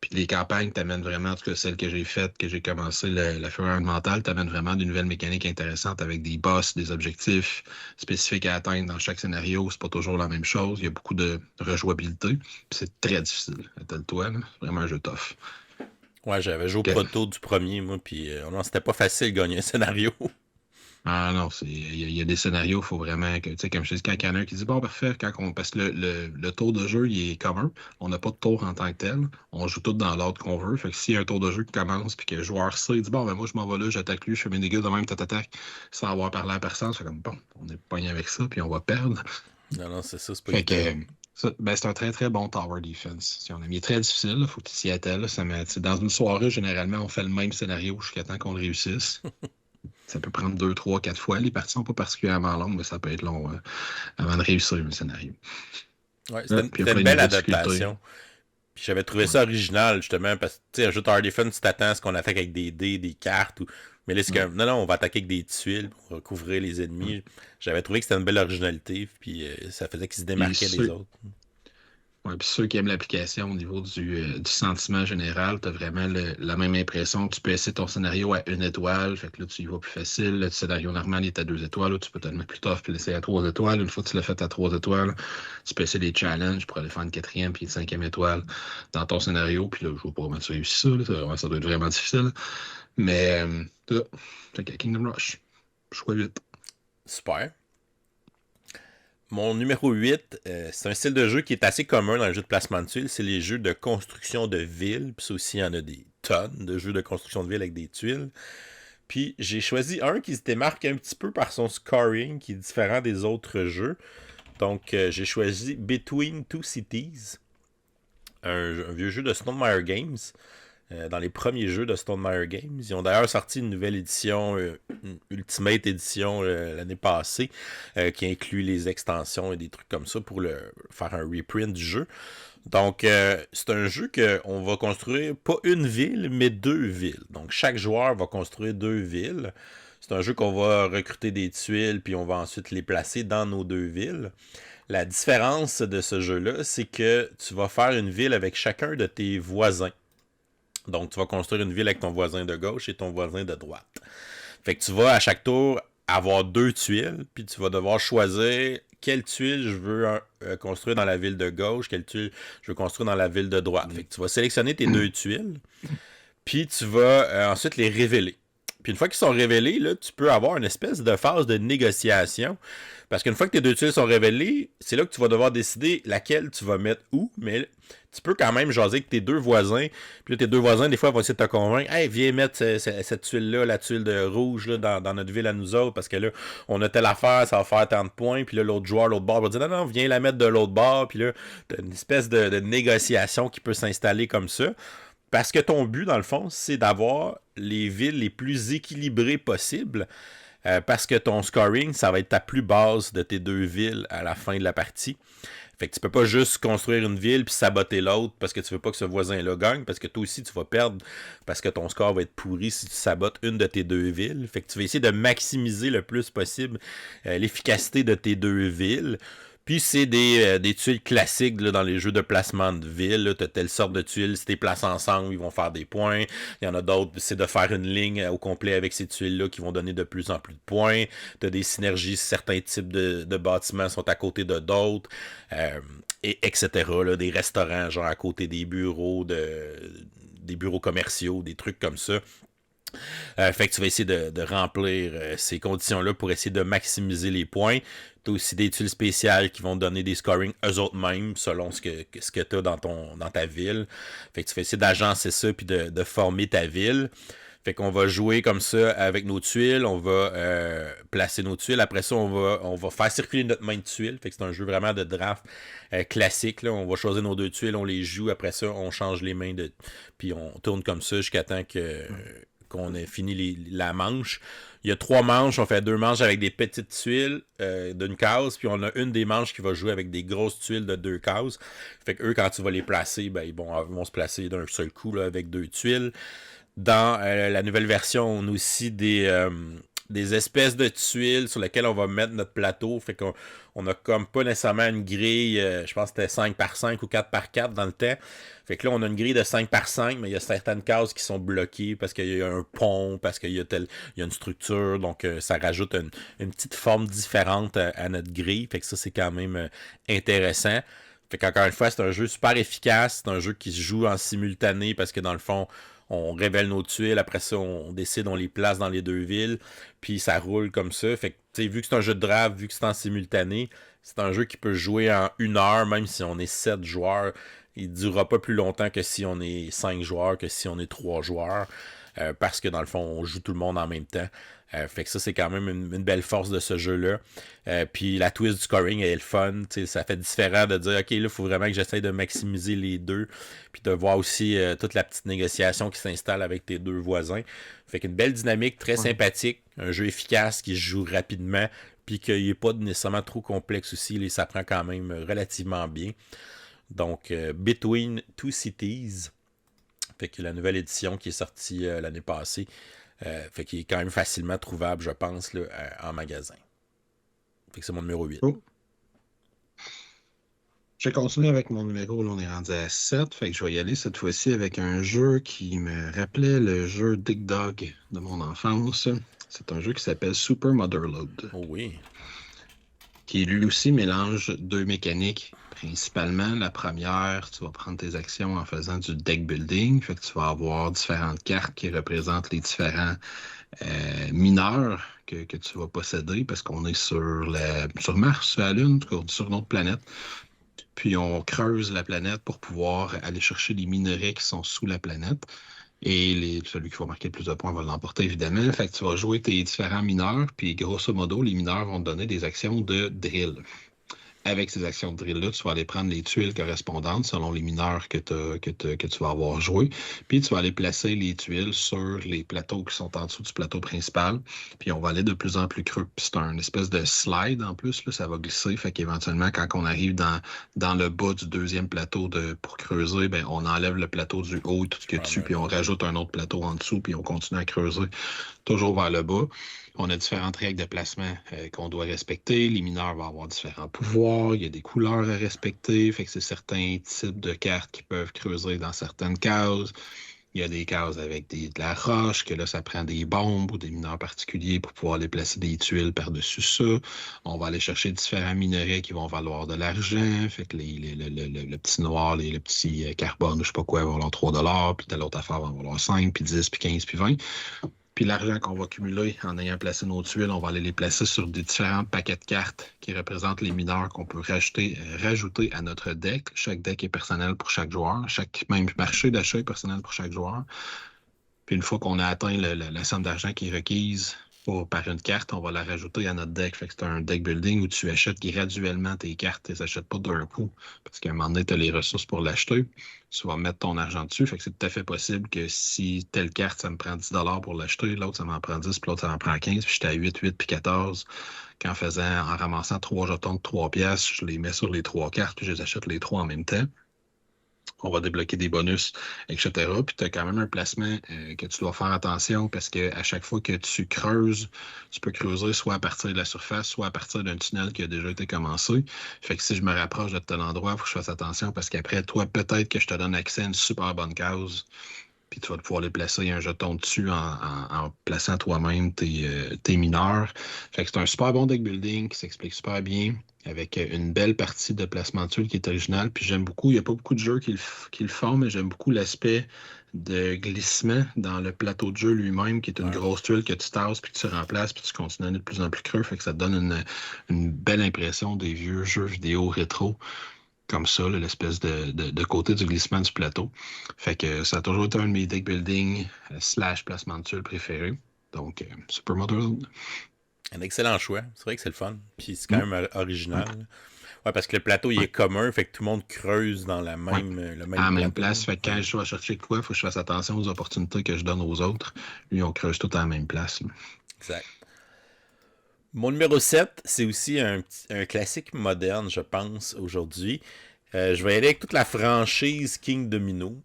Puis les campagnes t'amènent vraiment, en tout cas celle que j'ai faite, que j'ai commencé, la fureur mentale, t'amène vraiment des nouvelles mécaniques intéressantes avec des boss, des objectifs spécifiques à atteindre dans chaque scénario. C'est pas toujours la même chose. Il y a beaucoup de rejouabilité. Puis c'est très difficile. Attelle-toi, là. C'est vraiment un jeu tough. Ouais, j'avais joué au Que- proto du premier, moi, puis non, c'était pas facile de gagner un scénario. Ah non, il y a des scénarios, il faut vraiment que, tu sais, comme je te dis, quand il y en a un qui dit, bon, parfait, parce que le tour de jeu, il est commun, on n'a pas de tour en tant que tel, on joue tout dans l'ordre qu'on veut, fait que s'il y a un tour de jeu qui commence, puis que le joueur C dit, bon, ben moi, je m'en vais là, j'attaque lui, je fais mes dégâts de même, t'attaques, sans avoir parlé à personne, c'est comme, bon, on est pogné avec ça, puis on va perdre. Non, non, c'est ça, c'est pas Fait que, évident. c'est un très, très bon tower defense. Si on a mis très difficile, il faut que tu t'y attelles, dans une soirée, généralement, on fait le même scénario jusqu'à temps qu'on le réussisse. Ça peut prendre 2, 3, 4 fois. Les parties sont pas particulièrement longues, mais ça peut être long avant de réussir le scénario. Ouais, Puis il y a c'était plein une de belle niveaux de difficulté. adaptation. Puis j'avais trouvé Ouais. ça original, justement, parce que, tu sais, un jeu Tower Defense, tu t'attends à ce qu'on attaque avec des dés, des cartes, ou... mais là, c'est Ouais. comme, non, non, on va attaquer avec des tuiles pour recouvrir les Ouais. ennemis. J'avais trouvé que c'était une belle originalité, puis ça faisait qu'ils se Puis démarquaient des ceux, autres. ouais, puis ceux qui aiment l'application au niveau du sentiment général, tu as vraiment la même impression. Tu peux essayer ton scénario à 1 étoile, fait que là, tu y vas plus facile. Le scénario normal il est à 2 étoiles, là, tu peux te le mettre plus tough puis l'essayer à 3 étoiles. Une fois que tu l'as fait à 3 étoiles, tu peux essayer des challenges pour aller faire une quatrième puis une cinquième étoile dans ton scénario. Puis là, je ne vois pas comment tu réussis ça. Là. Ça doit être vraiment difficile. Mais, ça. Fait que Kingdom Rush, choix 8. Super. Mon numéro 8, c'est un style de jeu qui est assez commun dans les jeux de placement de tuiles, c'est les jeux de construction de villes. Puis ça aussi, il y en a des tonnes de jeux de construction de villes avec des tuiles. Puis j'ai choisi un qui se démarque un petit peu par son scoring, qui est différent des autres jeux. Donc j'ai choisi Between Two Cities, un vieux jeu de Stonemaier Games. Dans les premiers jeux de Stonemaier Games. Ils ont d'ailleurs sorti une nouvelle édition, une Ultimate Edition l'année passée, qui inclut les extensions et des trucs comme ça pour faire un reprint du jeu. Donc, c'est un jeu qu'on va construire pas une ville, mais 2 villes. Donc, chaque joueur va construire 2 villes. C'est un jeu qu'on va recruter des tuiles, puis on va ensuite les placer dans nos 2 villes. La différence de ce jeu-là, c'est que tu vas faire une ville avec chacun de tes voisins. Donc, tu vas construire une ville avec ton voisin de gauche et ton voisin de droite. Fait que tu vas à chaque tour avoir 2 tuiles, puis tu vas devoir choisir quelle tuile je veux construire dans la ville de gauche, quelle tuile je veux construire dans la ville de droite. Fait que tu vas sélectionner tes 2 tuiles, puis tu vas ensuite les révéler. Puis une fois qu'ils sont révélés, là, tu peux avoir une espèce de phase de négociation. Parce qu'une fois que tes 2 tuiles sont révélées, c'est là que tu vas devoir décider laquelle tu vas mettre où. Mais tu peux quand même jaser avec tes 2 voisins. Puis là, tes 2 voisins, des fois, vont essayer de te convaincre. Hey, viens mettre cette tuile-là, la tuile de rouge, là, dans notre ville à nous autres. Parce que là, on a telle affaire, ça va faire tant de points. Puis là, l'autre joueur, l'autre bord va dire non, non, viens la mettre de l'autre bord. Puis là, t'as une espèce de négociation qui peut s'installer comme ça. Parce que ton but, dans le fond, c'est d'avoir les villes les plus équilibrées possibles. Parce que ton scoring, ça va être ta plus basse de tes 2 villes à la fin de la partie. Fait que tu peux pas juste construire une ville puis saboter l'autre parce que tu veux pas que ce voisin-là gagne, parce que toi aussi tu vas perdre parce que ton score va être pourri si tu sabotes une de tes 2 villes. Fait que tu vas essayer de maximiser le plus possible l'efficacité de tes 2 villes. Puis c'est des tuiles classiques là, dans les jeux de placement de ville. Tu as telle sorte de tuiles, si tu les places ensemble, ils vont faire des points. Il y en a d'autres, c'est de faire une ligne au complet avec ces tuiles-là qui vont donner de plus en plus de points. Tu as des synergies, certains types de bâtiments sont à côté de d'autres, etc. Là, des restaurants, genre à côté des bureaux commerciaux, des trucs comme ça. Fait que tu vas essayer de remplir ces conditions-là pour essayer de maximiser les points. Tu as aussi des tuiles spéciales qui vont te donner des scoring eux autres mêmes selon ce que tu as dans ta ville. Fait que tu vas essayer d'agencer ça puis de former ta ville. Fait qu'on va jouer comme ça avec nos tuiles, on va placer nos tuiles. Après ça, on va faire circuler notre main de tuiles. Fait que c'est un jeu vraiment de draft classique. Là. On va choisir nos deux tuiles, on les joue. Après ça, on change les mains de. Puis on tourne comme ça jusqu'à temps qu'on ait fini la manche. Il y a 3 manches, on fait 2 manches avec des petites tuiles d'une case, puis on a une des manches qui va jouer avec des grosses tuiles de 2 cases. Fait que eux, quand tu vas les placer, ben, ils vont se placer d'un seul coup là, avec 2 tuiles. Dans la nouvelle version, on a aussi des espèces de tuiles sur lesquelles on va mettre notre plateau. Fait qu'on a comme pas nécessairement une grille, je pense que c'était 5 par 5 ou 4 par 4 dans le temps. Fait que là, on a une grille de 5 par 5, mais il y a certaines cases qui sont bloquées parce qu'il y a un pont, parce qu'il y a une structure. Donc, ça rajoute une petite forme différente à notre grille. Fait que ça, c'est quand même intéressant. Fait qu'encore une fois, c'est un jeu super efficace. C'est un jeu qui se joue en simultané parce que dans le fond, on révèle nos tuiles, après ça, on décide, on les place dans les deux villes, puis ça roule comme ça. Fait que, tu sais, vu que c'est un jeu de draft, vu que c'est en simultané, c'est un jeu qui peut jouer en 1 heure, même si on est 7 joueurs. Il ne durera pas plus longtemps que si on est 5 joueurs, que si on est 3 joueurs. Parce que dans le fond, on joue tout le monde en même temps. Fait que ça, c'est quand même une belle force de ce jeu-là. Puis la twist du scoring est le fun. Ça fait différent de dire, OK, là, il faut vraiment que j'essaye de maximiser les deux. Puis de voir aussi toute la petite négociation qui s'installe avec tes deux voisins. Fait qu'une belle dynamique, très sympathique. Un jeu efficace qui se joue rapidement. Puis qu'il n'est pas nécessairement trop complexe aussi. Là, ça prend quand même relativement bien. Donc, Between Two Cities. Fait que la nouvelle édition qui est sortie l'année passée. Fait qu'il est quand même facilement trouvable, je pense, là, en magasin. Fait que c'est mon numéro 8. Oh. Je vais continuer avec mon numéro. Là, on est rendu à 7. Fait que je vais y aller cette fois-ci avec un jeu qui me rappelait le jeu Dig Dog de mon enfance. C'est un jeu qui s'appelle Super Motherload. Oh oui. Qui lui aussi mélange 2 mécaniques. Principalement, la première, tu vas prendre tes actions en faisant du deck building. Fait que tu vas avoir différentes cartes qui représentent les différents mineurs que tu vas posséder parce qu'on est sur Mars, sur la Lune, sur une autre planète. Puis on creuse la planète pour pouvoir aller chercher les minerais qui sont sous la planète. Et celui qui va marquer le plus de points va l'emporter, évidemment. Fait que tu vas jouer tes différents mineurs, puis grosso modo, les mineurs vont te donner des actions de drill. Avec ces actions de drill-là, tu vas aller prendre les tuiles correspondantes selon les mineurs que tu vas avoir joué. Puis tu vas aller placer les tuiles sur les plateaux qui sont en dessous du plateau principal. Puis on va aller de plus en plus creux. Puis c'est un espèce de slide en plus, là, ça va glisser. Fait qu'éventuellement, quand on arrive dans le bas du deuxième plateau pour creuser, ben, on enlève le plateau du haut, tout ce qu'il y a dessus, puis on rajoute un autre plateau en dessous, puis on continue à creuser toujours vers le bas. On a différentes règles de placement qu'on doit respecter. Les mineurs vont avoir différents pouvoirs. Il y a des couleurs à respecter. Fait que c'est certains types de cartes qui peuvent creuser dans certaines cases. Il y a des cases avec de la roche, que là, ça prend des bombes ou des mineurs particuliers pour pouvoir aller placer des tuiles par-dessus ça. On va aller chercher différents minerais qui vont valoir de l'argent. Fait que le petit noir, le petit carbone, je sais pas quoi, va valoir 3 $, puis de l'autre affaire va valoir 5, puis 10, puis 15, puis 20. Puis l'argent qu'on va cumuler en ayant placé nos tuiles, on va aller les placer sur des différents paquets de cartes qui représentent les mineurs qu'on peut rajouter à notre deck. Chaque deck est personnel pour chaque joueur. Chaque même marché d'achat est personnel pour chaque joueur. Puis une fois qu'on a atteint la somme d'argent qui est requise par une carte, on va la rajouter à notre deck. Fait que c'est un deck building où tu achètes graduellement tes cartes. Tu les achètes pas d'un coup. Parce qu'à un moment donné, tu as les ressources pour l'acheter. Tu vas mettre ton argent dessus. Fait que c'est tout à fait possible que si telle carte, ça me prend 10 $ pour l'acheter, l'autre, ça m'en prend 10, puis l'autre, ça m'en prend 15, puis j'étais à 8, 8, puis 14. En ramassant 3 jetons de 3 piastres, je les mets sur les 3 cartes, puis je les achète les 3 en même temps. On va débloquer des bonus, etc. Puis tu as quand même un placement que tu dois faire attention parce qu'à chaque fois que tu creuses, tu peux creuser soit à partir de la surface, soit à partir d'un tunnel qui a déjà été commencé. Fait que si je me rapproche de tel endroit, il faut que je fasse attention parce qu'après, toi, peut-être que je te donne accès à une super bonne case. Puis tu vas pouvoir les placer un jeton dessus en plaçant toi-même tes mineurs. Fait que c'est un super bon deck building qui s'explique super bien. avec une belle partie de placement de tuiles qui est originale. Puis j'aime beaucoup, il n'y a pas beaucoup de jeux qui le font, mais j'aime beaucoup l'aspect de glissement dans le plateau de jeu lui-même, qui est une Ouais. grosse tuile que tu tasses, puis que tu remplaces, puis tu continues à aller de plus en plus creux. Fait que ça te donne une belle impression des vieux jeux vidéo rétro, comme ça, là, l'espèce de côté du glissement du plateau. Fait que ça a toujours été un de mes deck building slash placement de tuiles préférés. Donc, Super Motherload. Un excellent choix. C'est vrai que c'est le fun. Puis c'est quand Mm. même original. Ouais, parce que le plateau, il Ouais. est commun, fait que tout le monde creuse dans Ouais. le À même la même plateau. place. Fait que quand Ouais. je dois chercher quoi, il faut que je fasse attention aux opportunités que je donne aux autres. Lui, on creuse tout à la même place. Exact. Mon numéro 7, c'est aussi un classique moderne, je pense, aujourd'hui. Je vais y aller avec toute la franchise King Domino.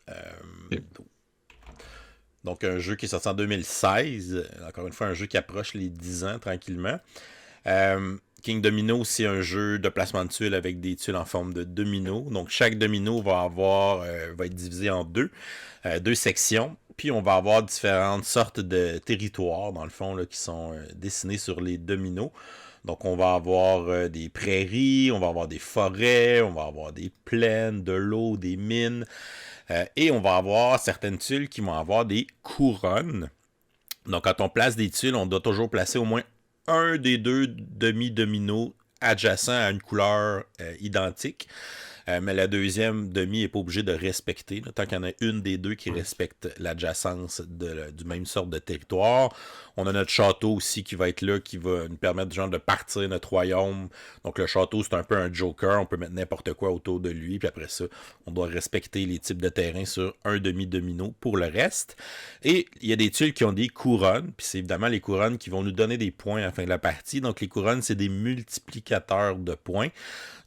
Ok. Donc, un jeu qui est sorti en 2016. Encore une fois, un jeu qui approche les 10 ans tranquillement. King Domino, c'est un jeu de placement de tuiles avec des tuiles en forme de domino. Donc, chaque domino va être divisé en deux sections. Puis, on va avoir différentes sortes de territoires, dans le fond, là, qui sont dessinés sur les dominos. Donc, on va avoir des prairies, on va avoir des forêts, on va avoir des plaines, de l'eau, des mines. Et on va avoir certaines tuiles qui vont avoir des couronnes. Donc, quand on place des tuiles, on doit toujours placer au moins un des deux demi-dominos adjacents à une couleur identique. Mais la deuxième demi n'est pas obligée de respecter. Là, tant qu'il y en a une des deux qui respecte l'adjacence du même sorte de territoire. On a notre château aussi qui va être là, qui va nous permettre genre, de partir notre royaume. Donc le château, c'est un peu un joker. On peut mettre n'importe quoi autour de lui. Puis après ça, on doit respecter les types de terrain sur un demi-domino pour le reste. Et il y a des tuiles qui ont des couronnes. Puis c'est évidemment les couronnes qui vont nous donner des points à la fin de la partie. Donc les couronnes, c'est des multiplicateurs de points.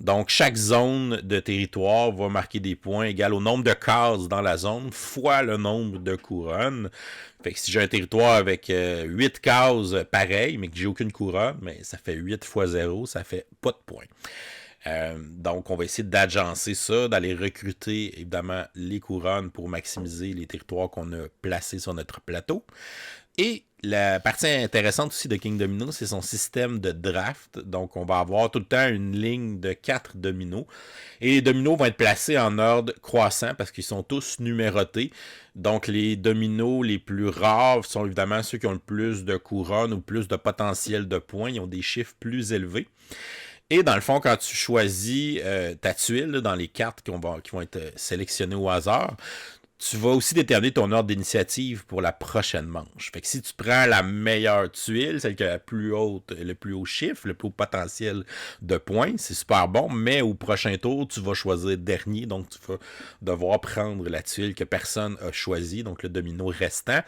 Donc, chaque zone de territoire va marquer des points égal au nombre de cases dans la zone fois le nombre de couronnes. Fait que si j'ai un territoire avec 8 cases pareilles, mais que j'ai aucune couronne, mais ça fait 8 fois 0, ça fait pas de points. Donc, on va essayer d'agencer ça, d'aller recruter évidemment les couronnes pour maximiser les territoires qu'on a placés sur notre plateau. Et la partie intéressante aussi de King Domino, c'est son système de draft. Donc, on va avoir tout le temps une ligne de 4 dominos. Et les dominos vont être placés en ordre croissant parce qu'ils sont tous numérotés. Donc, les dominos les plus rares sont évidemment ceux qui ont le plus de couronnes ou plus de potentiel de points. Ils ont des chiffres plus élevés. Et dans le fond, quand tu choisis ta tuile là, dans les cartes qui vont être sélectionnées au hasard, tu vas aussi déterminer ton ordre d'initiative pour la prochaine manche. Fait que si tu prends la meilleure tuile, celle qui a le plus haut chiffre, le plus haut potentiel de points, c'est super bon, mais au prochain tour, tu vas choisir dernier, donc tu vas devoir prendre la tuile que personne a choisie, donc le domino restant.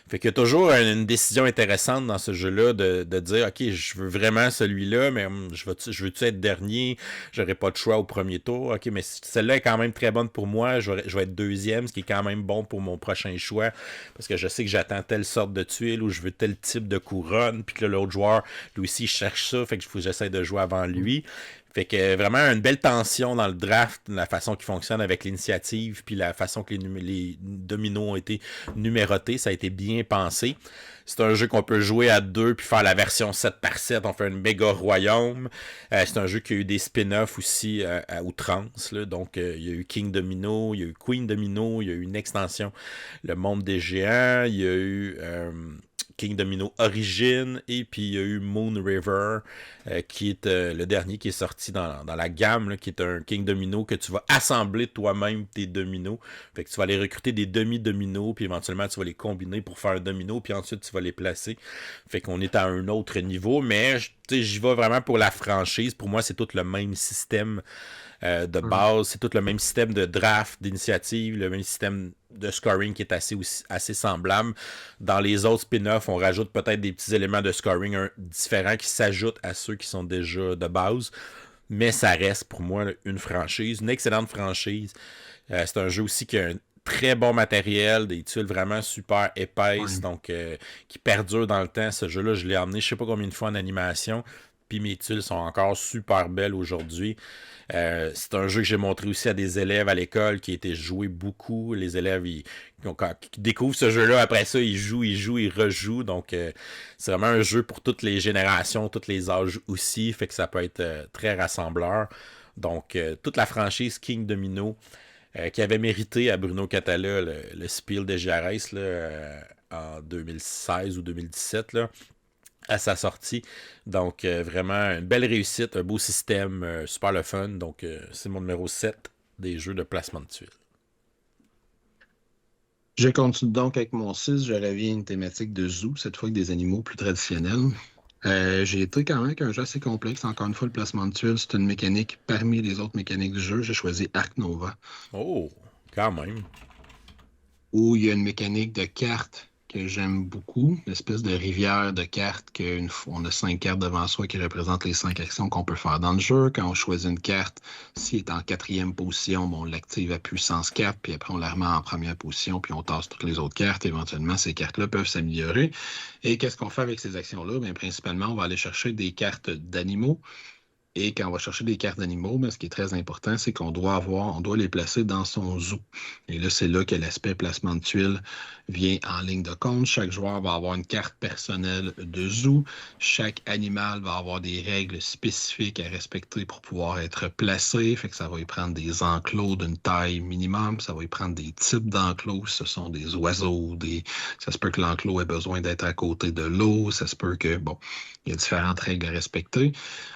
Fait qu'il y a toujours une décision intéressante dans ce jeu-là de dire, OK, je veux vraiment celui-là, mais je veux-tu être dernier? J'aurai pas de choix au premier tour. OK, mais celle-là est quand même très bonne pour moi. Je vais être deuxième, ce qui est quand même bon pour mon prochain choix. Parce que je sais que j'attends telle sorte de tuile ou je veux tel type de couronne. Puis que l'autre joueur, lui aussi, cherche ça. Fait que j'essaie de jouer avant lui. Fait que vraiment une belle tension dans le draft, la façon qu'il fonctionne avec l'initiative, puis la façon que les dominos ont été numérotés, ça a été bien pensé. C'est un jeu qu'on peut jouer à deux puis faire la version 7 par 7. On fait un méga royaume. C'est un jeu qui a eu des spin-offs aussi à outrance. Là. Donc, il y a eu King Domino, il y a eu Queen Domino, il y a eu une extension, Le Monde des Géants, il y a eu King Domino Origin, et puis il y a eu Moon River, qui est le dernier qui est sorti dans la gamme, là, qui est un King Domino que tu vas assembler toi-même tes dominos. Fait que tu vas aller recruter des demi-dominos, puis éventuellement tu vas les combiner pour faire un domino, puis ensuite tu vas les placer. Fait qu'on est à un autre niveau, mais j'y vais vraiment pour la franchise. Pour moi, c'est tout le même système de base, c'est tout le même système de draft, d'initiative, le même système de scoring qui est assez semblable. Dans les autres spin-offs, on rajoute peut-être des petits éléments de scoring différents qui s'ajoutent à ceux qui sont déjà de base. Mais ça reste pour moi une franchise, une excellente franchise. C'est un jeu aussi qui a un très bon matériel, des tuiles vraiment super épaisses, Ouais. donc qui perdurent dans le temps. Ce jeu-là, je l'ai emmené je sais pas combien de fois en animation. puis mes tuiles sont encore super belles aujourd'hui. C'est un jeu que j'ai montré aussi à des élèves à l'école qui étaient joués beaucoup. Les élèves, quand ils découvrent ce jeu-là, après ça, ils jouent, ils rejouent. Donc, c'est vraiment un jeu pour toutes les générations, tous les âges aussi. Fait que ça peut être très rassembleur. Donc, toute la franchise King Domino, qui avait mérité à Bruno Catala le Spiel de Jarès en 2016 ou 2017 là, à sa sortie. Donc, vraiment une belle réussite, un beau système, super le fun. Donc, c'est mon numéro 7 des jeux de placement de tuiles. Je continue donc avec mon 6. Je reviens à une thématique de zoo, cette fois avec des animaux plus traditionnels. J'ai été quand même avec un jeu assez complexe. Encore une fois, le placement de tuiles, c'est une mécanique parmi les autres mécaniques du jeu. J'ai choisi Ark Nova, Oh, quand même. où il y a une mécanique de cartes que j'aime beaucoup, une espèce de rivière de cartes on a 5 cartes devant soi qui représentent les 5 actions qu'on peut faire dans le jeu. Quand on choisit une carte, s'il est en 4e position, on l'active à puissance 4, puis après on la remet en première position, puis on tasse toutes les autres cartes. Éventuellement, ces cartes-là peuvent s'améliorer. Et qu'est-ce qu'on fait avec ces actions-là? Bien, principalement, on va aller chercher des cartes d'animaux. Et quand on va chercher des cartes d'animaux, ce qui est très important, c'est on doit les placer dans son zoo. Et là, c'est là que l'aspect placement de tuiles vient en ligne de compte. Chaque joueur va avoir une carte personnelle de zoo. Chaque animal va avoir des règles spécifiques à respecter pour pouvoir être placé. Fait que ça va y prendre des enclos d'une taille minimum. Ça va y prendre des types d'enclos. Ce sont des oiseaux. Ça se peut que l'enclos ait besoin d'être à côté de l'eau. Ça se peut que, il y a différentes règles à respecter.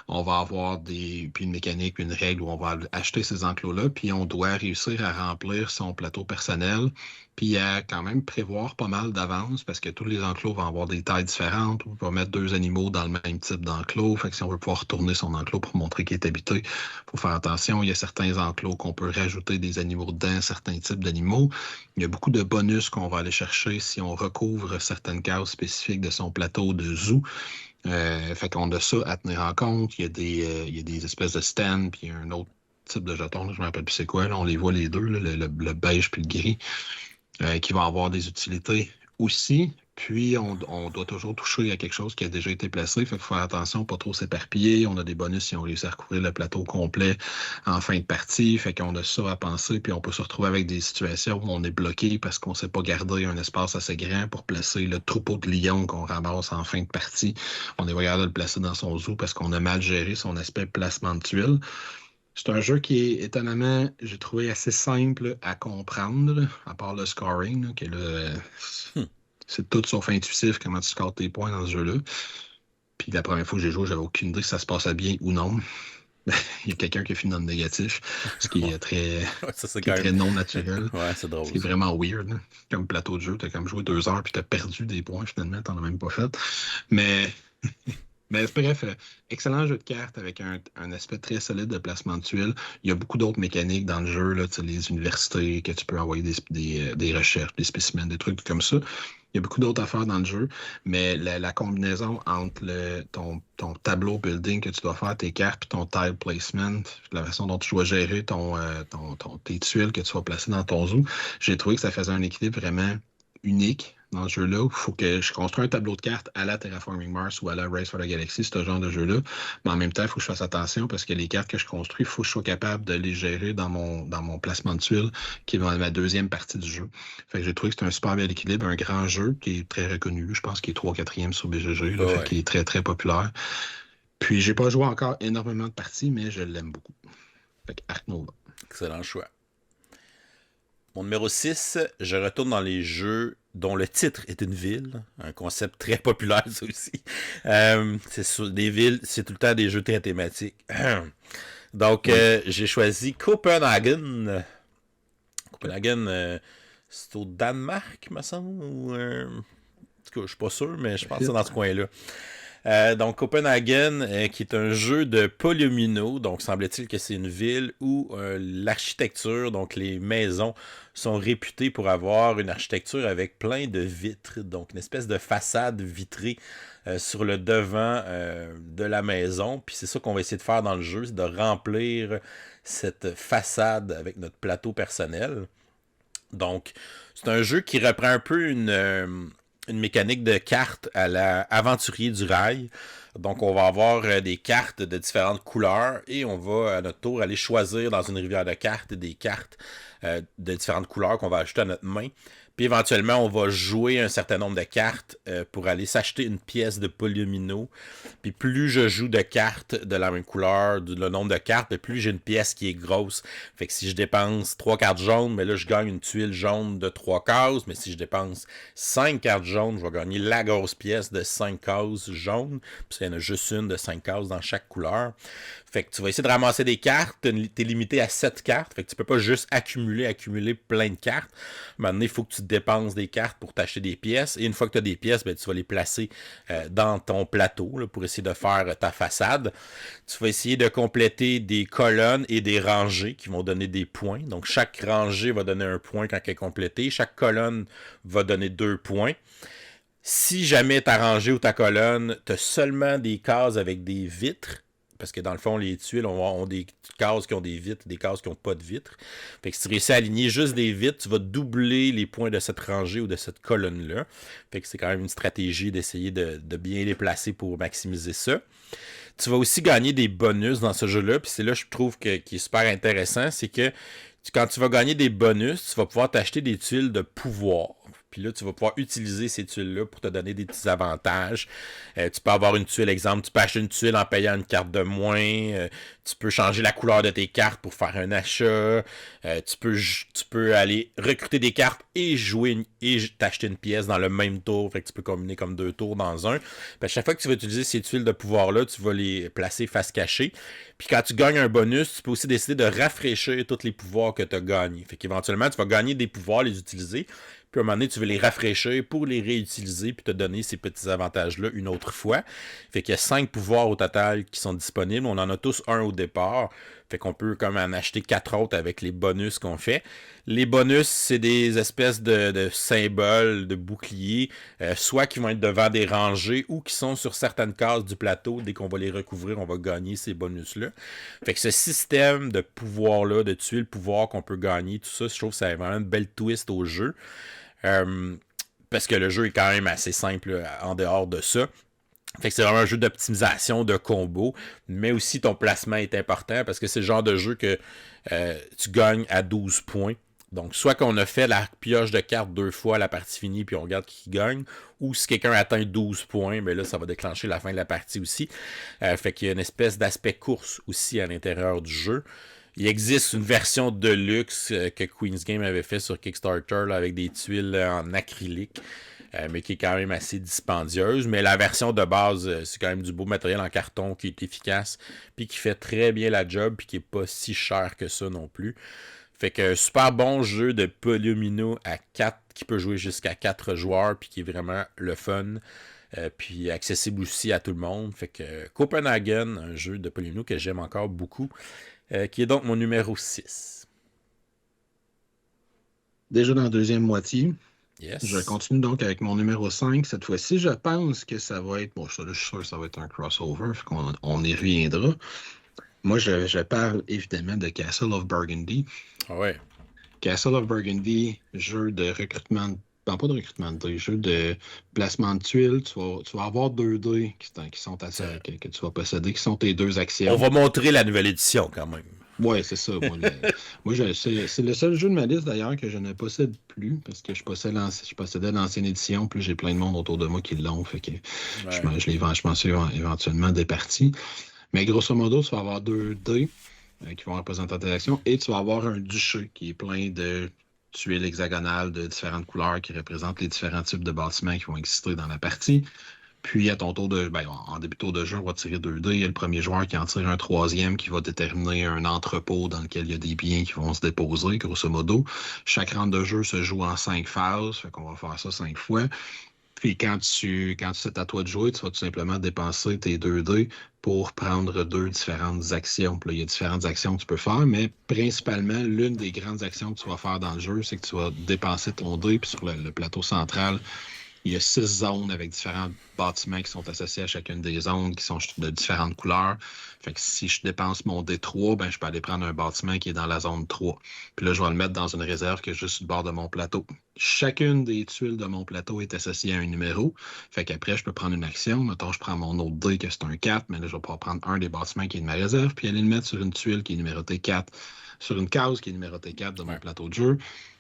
On va avoir puis une mécanique, une règle où on va acheter ces enclos-là, puis on doit réussir à remplir son plateau personnel, puis à quand même prévoir pas mal d'avance, parce que tous les enclos vont avoir des tailles différentes. On peut mettre 2 animaux dans le même type d'enclos. Fait que si on veut pouvoir retourner son enclos pour montrer qu'il est habité, il faut faire attention. Il y a certains enclos qu'on peut rajouter des animaux dedans, certains types d'animaux. Il y a beaucoup de bonus qu'on va aller chercher si on recouvre certaines cases spécifiques de son plateau de zoo. Fait qu'on a ça à tenir en compte. Il y a des espèces de stands, puis il y a un autre type de jetons, là, je ne me rappelle plus c'est quoi. Là, on les voit les deux, là, le beige puis le gris, qui vont avoir des utilités aussi. Puis, on doit toujours toucher à quelque chose qui a déjà été placé. Fait qu'il faut faire attention, pas trop s'éparpiller. On a des bonus si on réussit à recouvrir le plateau complet en fin de partie. Fait qu'on a ça à penser. Puis, on peut se retrouver avec des situations où on est bloqué parce qu'on ne sait pas garder un espace assez grand pour placer le troupeau de lions qu'on ramasse en fin de partie. On est pas capable de le placer dans son zoo parce qu'on a mal géré son aspect placement de tuiles. C'est un jeu qui est étonnamment, j'ai trouvé assez simple à comprendre, là, à part le scoring, là, qui est là, c'est tout sauf intuitif comment tu scores tes points dans ce jeu-là. Puis la première fois que j'ai joué, j'avais aucune idée si ça se passait bien ou non. Il y a quelqu'un qui a fini dans le négatif, ce qui est très, Ça, c'est qui est quand très même. non naturel. Ouais, c'est drôle. Ce qui est vraiment weird, là. Comme plateau de jeu, t'as comme joué 2 heures puis t'as perdu des points finalement, t'en as même pas fait. Mais bref, excellent jeu de cartes avec un aspect très solide de placement de tuiles. Il y a beaucoup d'autres mécaniques dans le jeu, là, tu sais, les universités, que tu peux envoyer des recherches, des spécimens, des trucs comme ça. Il y a beaucoup d'autres affaires dans le jeu, mais la combinaison entre ton tableau building que tu dois faire, tes cartes, puis ton tile placement, la façon dont tu dois gérer tes tuiles que tu vas placer dans ton zoo, j'ai trouvé que ça faisait un équilibre vraiment unique dans ce jeu-là. Il faut que je construise un tableau de cartes à la Terraforming Mars ou à la Race for the Galaxy, ce genre de jeu-là. Mais en même temps, il faut que je fasse attention parce que les cartes que je construis, il faut que je sois capable de les gérer dans mon placement de tuiles, qui est dans ma deuxième partie du jeu. Fait que j'ai trouvé que c'est un super bel équilibre, un grand jeu qui est très reconnu. Je pense qu'il est 3/4e sur BGG, là, fait Ouais. qu'il est très, très populaire. Puis, j'ai pas joué encore énormément de parties, mais je l'aime beaucoup. Fait que Ark Nova. Excellent choix. Mon numéro 6, je retourne dans les jeux dont le titre est une ville. Un concept très populaire, ça aussi. C'est sur des villes, c'est tout le temps des jeux très thématiques. Donc, j'ai choisi Copenhagen. Copenhagen, c'est au Danemark, me semble. En tout cas, je suis pas sûr, mais je pense que c'est dans ce coin-là. Donc, Copenhagen, qui est un jeu de Polymino. Donc, semble-t-il que c'est une ville où l'architecture, donc les maisons, sont réputées pour avoir une architecture avec plein de vitres. Donc, une espèce de façade vitrée sur le devant de la maison. Puis c'est ça qu'on va essayer de faire dans le jeu, c'est de remplir cette façade avec notre plateau personnel. Donc, c'est un jeu qui reprend un peu une mécanique de cartes à la Aventurier du Rail. Donc, on va avoir des cartes de différentes couleurs et on va, à notre tour, aller choisir dans une rivière de cartes des cartes de différentes couleurs qu'on va ajouter à notre main. Puis éventuellement, on va jouer un certain nombre de cartes pour aller s'acheter une pièce de polyomino. Puis plus je joue de cartes de la même couleur, le nombre de cartes, plus j'ai une pièce qui est grosse. Fait que si je dépense 3 cartes jaunes, mais là je gagne une tuile jaune de 3 cases. Mais si je dépense 5 cartes jaunes, je vais gagner la grosse pièce de 5 cases jaunes. Puis il y en a juste une de 5 cases dans chaque couleur. Fait que tu vas essayer de ramasser des cartes, t'es limité à 7 cartes, fait que tu peux pas juste accumuler plein de cartes. Maintenant, il faut que tu dépenses des cartes pour t'acheter des pièces, et une fois que tu as des pièces, ben, tu vas les placer dans ton plateau là, pour essayer de faire ta façade. Tu vas essayer de compléter des colonnes et des rangées qui vont donner des points. Donc chaque rangée va donner un point quand elle est complétée, chaque colonne va donner 2 points. Si jamais ta rangée ou ta colonne, tu as seulement des cases avec des vitres, parce que dans le fond, les tuiles ont des cases qui ont des vitres, des cases qui n'ont pas de vitres. Fait que si tu réussis à aligner juste des vitres, tu vas doubler les points de cette rangée ou de cette colonne-là. Fait que c'est quand même une stratégie d'essayer de bien les placer pour maximiser ça. Tu vas aussi gagner des bonus dans ce jeu-là, puis c'est là je trouve qui est super intéressant, c'est que quand tu vas gagner des bonus, tu vas pouvoir t'acheter des tuiles de pouvoir. Puis là, tu vas pouvoir utiliser ces tuiles-là pour te donner des petits avantages. Tu peux avoir une tuile, exemple, tu peux acheter une tuile en payant une carte de moins. Tu peux changer la couleur de tes cartes pour faire un achat. Tu peux aller recruter des cartes et jouer et t'acheter une pièce dans le même tour. Fait que tu peux combiner comme 2 tours dans un. Puis à chaque fois que tu vas utiliser ces tuiles de pouvoir-là, tu vas les placer face cachée. Puis quand tu gagnes un bonus, tu peux aussi décider de rafraîchir tous les pouvoirs que tu as gagnés. Fait qu'éventuellement, tu vas gagner des pouvoirs, les utiliser. Puis à un moment donné, tu veux les rafraîchir pour les réutiliser puis te donner ces petits avantages-là une autre fois. Fait qu'il y a 5 pouvoirs au total qui sont disponibles. On en a tous un au départ. Fait qu'on peut comme en acheter 4 autres avec les bonus qu'on fait. Les bonus, c'est des espèces de symboles, de boucliers, soit qui vont être devant des rangées ou qui sont sur certaines cases du plateau. Dès qu'on va les recouvrir, on va gagner ces bonus-là. Fait que ce système de pouvoir-là, de tuiles pouvoir qu'on peut gagner, tout ça, je trouve que ça a vraiment une belle twist au jeu. Parce que le jeu est quand même assez simple en dehors de ça. Fait que c'est vraiment un jeu d'optimisation, de combo, mais aussi ton placement est important parce que c'est le genre de jeu que tu gagnes à 12 points. Donc, soit qu'on a fait la pioche de cartes 2 fois à la partie finie puis on regarde qui gagne, ou si quelqu'un atteint 12 points, ben là, ça va déclencher la fin de la partie aussi. Fait qu'il y a une espèce d'aspect course aussi à l'intérieur du jeu. Il existe une version de luxe que Queen's Game avait fait sur Kickstarter là, avec des tuiles en acrylique, mais qui est quand même assez dispendieuse. Mais la version de base, c'est quand même du beau matériel en carton qui est efficace, puis qui fait très bien la job, puis qui n'est pas si cher que ça non plus. Fait que super bon jeu de polyomino à 4, qui peut jouer jusqu'à 4 joueurs, puis qui est vraiment le fun. Puis accessible aussi à tout le monde. Fait que Copenhagen, un jeu de polyomino que j'aime encore beaucoup. Qui est donc mon numéro 6. Déjà dans la deuxième moitié. Yes. Je continue donc avec mon numéro 5. Cette fois-ci, je pense que ça va être... Bon, je suis sûr que ça va être un crossover, on y reviendra. Moi, je parle évidemment de Castle of Burgundy. Ah ouais. Castle of Burgundy, jeu de recrutement... Non, pas de recrutement de dés, jeu de placement de tuiles. Tu vas avoir 2 dés qui sont que tu vas posséder, qui sont tes 2 actions. On va montrer la nouvelle édition quand même. Ouais, c'est ça. C'est le seul jeu de ma liste d'ailleurs que je ne possède plus parce que je possédais l'ancienne édition, puis j'ai plein de monde autour de moi qui l'ont. Fait que je m'en suis éventuellement départi. Mais grosso modo, tu vas avoir 2 dés qui vont représenter tes actions et tu vas avoir un duché qui est plein de tuiles hexagonales de différentes couleurs qui représentent les différents types de bâtiments qui vont exister dans la partie. Puis, à ton tour en début de tour de jeu, on va tirer 2 dés. Il y a le premier joueur qui en tire un 3e qui va déterminer un entrepôt dans lequel il y a des biens qui vont se déposer, grosso modo. Chaque round de jeu se joue en 5 phases, fait qu'on va faire ça 5 fois. Puis, quand c'est à toi de jouer, tu vas tout simplement dépenser tes 2 dés pour prendre 2 différentes actions. Puis là, il y a différentes actions que tu peux faire, mais principalement, l'une des grandes actions que tu vas faire dans le jeu, c'est que tu vas dépenser ton dé, puis sur le plateau central, Il y a 6 zones avec différents bâtiments qui sont associés à chacune des zones, qui sont de différentes couleurs. Fait que si je dépense mon D3, ben, je peux aller prendre un bâtiment qui est dans la zone 3. Puis là, je vais le mettre dans une réserve qui est juste sur le bord de mon plateau. Chacune des tuiles de mon plateau est associée à un numéro. Fait qu'après, je peux prendre une action. Mettons, je prends mon autre dé, que c'est un 4, mais là, je vais pouvoir prendre un des bâtiments qui est de ma réserve, puis aller le mettre sur une tuile qui est numérotée 4, sur une case qui est numérotée 4 de mon plateau de jeu.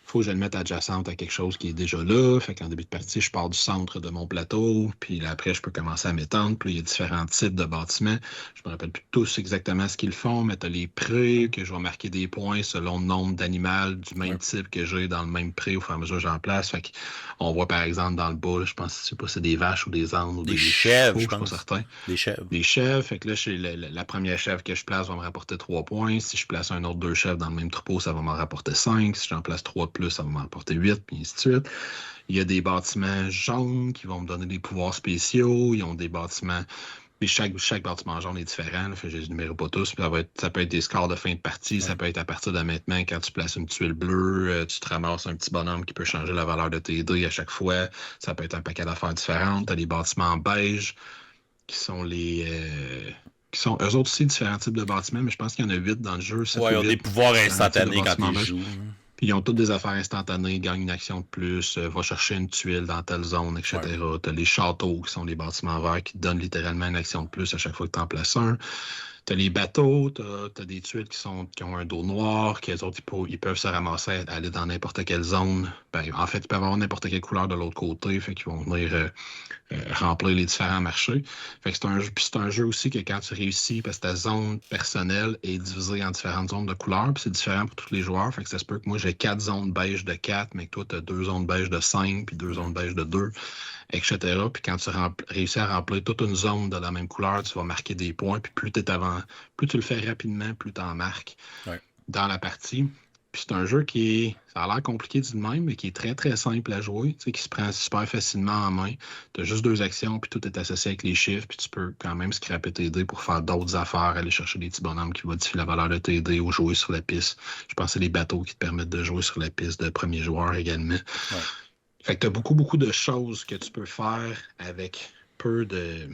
Il faut que je le mette adjacente à quelque chose qui est déjà là. Fait qu'en début de partie, je pars du centre de mon plateau. Puis là, après, je peux commencer à m'étendre. Puis là, il y a différents types de bâtiments. Je me rappelle plus tous exactement ce qu'ils font, mais tu as les prés que je vais marquer des points selon le nombre d'animaux du même type que j'ai dans le même pré au fur et à mesure que j'en place. Fait qu'on voit par exemple dans le bas, je pense, je sais pas si c'est des vaches ou des ânes ou des chèvres, chevaux, je suis pas certain. Des chèvres. Des chèvres. Fait que là, la première chèvre que je place va me rapporter 3 points. Si je place un autre 2 chèvres dans le même troupeau, ça va m'en rapporter 5. Si j'en place 3 de plus, ça va m'en rapporter 8, puis ainsi de suite. Il y a des bâtiments jaunes qui vont me donner des pouvoirs spéciaux. Ils ont des bâtiments. Puis chaque bâtiment jaune est différent. Là, fait que je les énumère pas tous. Puis ça peut être des scores de fin de partie. Ça peut être à partir de maintenant, quand tu places une tuile bleue, tu te ramasses un petit bonhomme qui peut changer la valeur de tes dés à chaque fois. Ça peut être un paquet d'affaires différentes. Tu as des bâtiments beige qui sont eux autres aussi différents types de bâtiments, mais je pense qu'il y en a 8 dans le jeu. Ouais, ils ont des pouvoirs instantanés quand ils jouent. Puis ils ont toutes des affaires instantanées, gagnent une action de plus, va chercher une tuile dans telle zone, etc. Ouais. Tu as les châteaux qui sont des bâtiments verts qui te donnent littéralement une action de plus à chaque fois que tu en places un. Tu as les bateaux, tu as des tuiles qui ont un dos noir, qui autres, ils peuvent se ramasser, aller dans n'importe quelle zone. Ben, en fait, ils peuvent avoir n'importe quelle couleur de l'autre côté, fait qu'ils vont venir remplir les différents marchés. Fait que c'est un jeu aussi que quand tu réussis, parce que ta zone personnelle est divisée en différentes zones de couleurs, puis c'est différent pour tous les joueurs. Fait que ça se peut que moi j'ai 4 zones beige de 4, mais que toi tu as 2 zones beige de 5, puis 2 zones beige de 2, etc. Puis quand tu réussis à remplir toute une zone de la même couleur, tu vas marquer des points, puis plus tu le fais rapidement, plus tu en marques dans la partie. Puis c'est un jeu ça a l'air compliqué du même, mais qui est très, très simple à jouer, qui se prend super facilement en main. Tu as juste 2 actions, puis tout est associé avec les chiffres, puis tu peux quand même scraper tes dés pour faire d'autres affaires, aller chercher des petits bonhommes qui modifient la valeur de tes dés ou jouer sur la piste. Je pense que c'est les bateaux qui te permettent de jouer sur la piste de premier joueur également. Ouais. Fait que tu as beaucoup, beaucoup de choses que tu peux faire avec peu de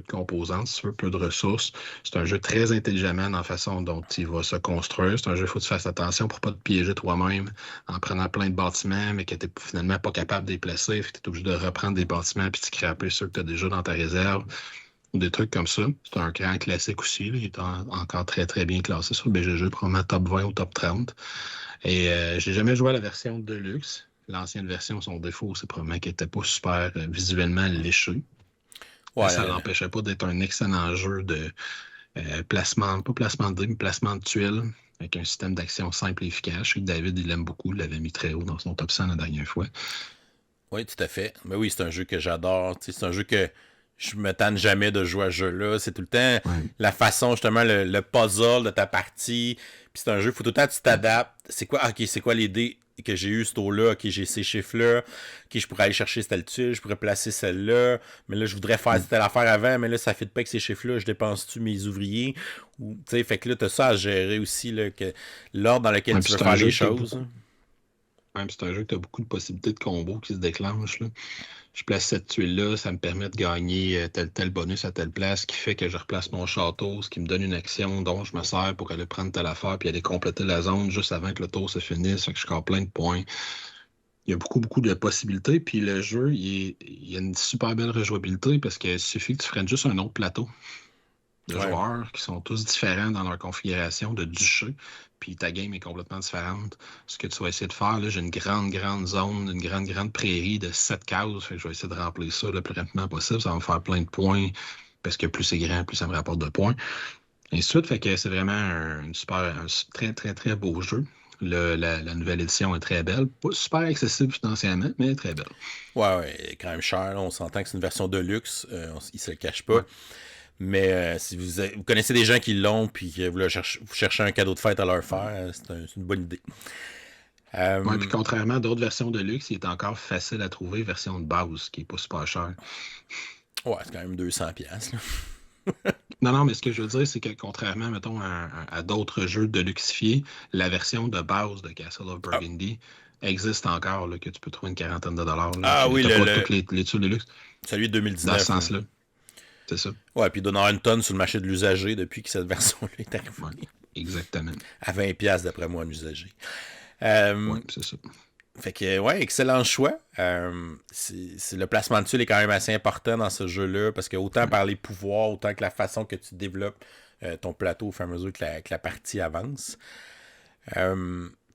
composantes, si tu veux, peu de ressources. C'est un jeu très intelligemment dans la façon dont il va se construire. C'est un jeu, il faut que tu fasses attention pour ne pas te piéger toi-même en prenant plein de bâtiments, mais que tu n'es finalement pas capable de les placer. Tu es obligé de reprendre des bâtiments puis de scraper ceux que tu as déjà dans ta réserve. Ou des trucs comme ça. C'est un grand classique aussi. Là. Il est encore très, très bien classé sur le BGG, probablement top 20 ou top 30. Et j'ai jamais joué à la version Deluxe. L'ancienne version, son défaut, c'est probablement qu'elle n'était pas super visuellement léchée. Ouais, ça l'empêchait pas d'être un excellent jeu de placement, pas placement de dés, mais placement de tuiles, avec un système d'action simple et efficace. Je sais que David, il l'aime beaucoup, il l'avait mis très haut dans son top 100 la dernière fois. Oui, tout à fait. Mais oui, c'est un jeu que j'adore. C'est un jeu que je me tanne jamais de jouer à ce jeu-là. C'est tout le temps la façon, justement, le puzzle de ta partie. Puis c'est un jeu, il faut tout le temps que tu t'adaptes. C'est quoi les dés que j'ai eu ce tour-là? Ok, j'ai ces chiffres-là. Ok, je pourrais aller chercher cette tuile, je pourrais placer celle-là. Mais là, je voudrais faire telle affaire avant, mais là, ça ne fit pas avec ces chiffres-là. Je dépense-tu mes ouvriers? Ou, fait que là, tu as ça à gérer aussi, là, l'ordre dans lequel tu veux faire les choses. Même c'est un jeu que tu as beaucoup de possibilités de combos qui se déclenchent. Là. Je place cette tuile-là, ça me permet de gagner tel bonus à telle place, qui fait que je replace mon château, ce qui me donne une action dont je me sers pour aller prendre telle affaire puis aller compléter la zone juste avant que le tour se finisse, fait que je score plein de points. Il y a beaucoup, beaucoup de possibilités, puis le jeu, il y a une super belle rejouabilité parce qu'il suffit que tu prennes juste un autre plateau de joueurs qui sont tous différents dans leur configuration de duché, puis ta game est complètement différente. Ce que tu vas essayer de faire, là, j'ai une grande zone, une grande prairie de 7 cases, fait que je vais essayer de remplir ça le plus rapidement possible. Ça va me faire plein de points, parce que plus c'est grand, plus ça me rapporte de points. Et ainsi de suite, fait que c'est vraiment un très, très, très beau jeu. La nouvelle édition est très belle. Pas super accessible financièrement, mais très belle. Ouais, quand même cher. Là. On s'entend que c'est une version de luxe. Il se le cache pas. Ouais. Mais si vous connaissez des gens qui l'ont puis que vous cherchez un cadeau de fête à leur faire, c'est une bonne idée. Oui, puis contrairement à d'autres versions de luxe, il est encore facile à trouver, version de base, qui n'est pas super cher. Ouais, c'est quand même 200$. Non, mais ce que je veux dire, c'est que contrairement, mettons, à d'autres jeux de luxifiés, la version de base de Castle of Burgundy existe encore, là, que tu peux trouver une quarantaine de dollars. Là. Ah Tu oui, n'as pas toutes les tuiles de luxe celui de dans ce 2019. Là. sens-là. C'est ça. Ouais, puis il doit en avoir une tonne sur le marché de l'usager depuis que cette version-là est arrivée. Ouais, exactement. À 20$ d'après moi, un usager. Oui, c'est ça. Fait que, ouais, excellent choix. Le placement de tuiles est quand même assez important dans ce jeu-là, parce que autant par les pouvoirs, autant que la façon que tu développes ton plateau au fur et à mesure que la partie avance.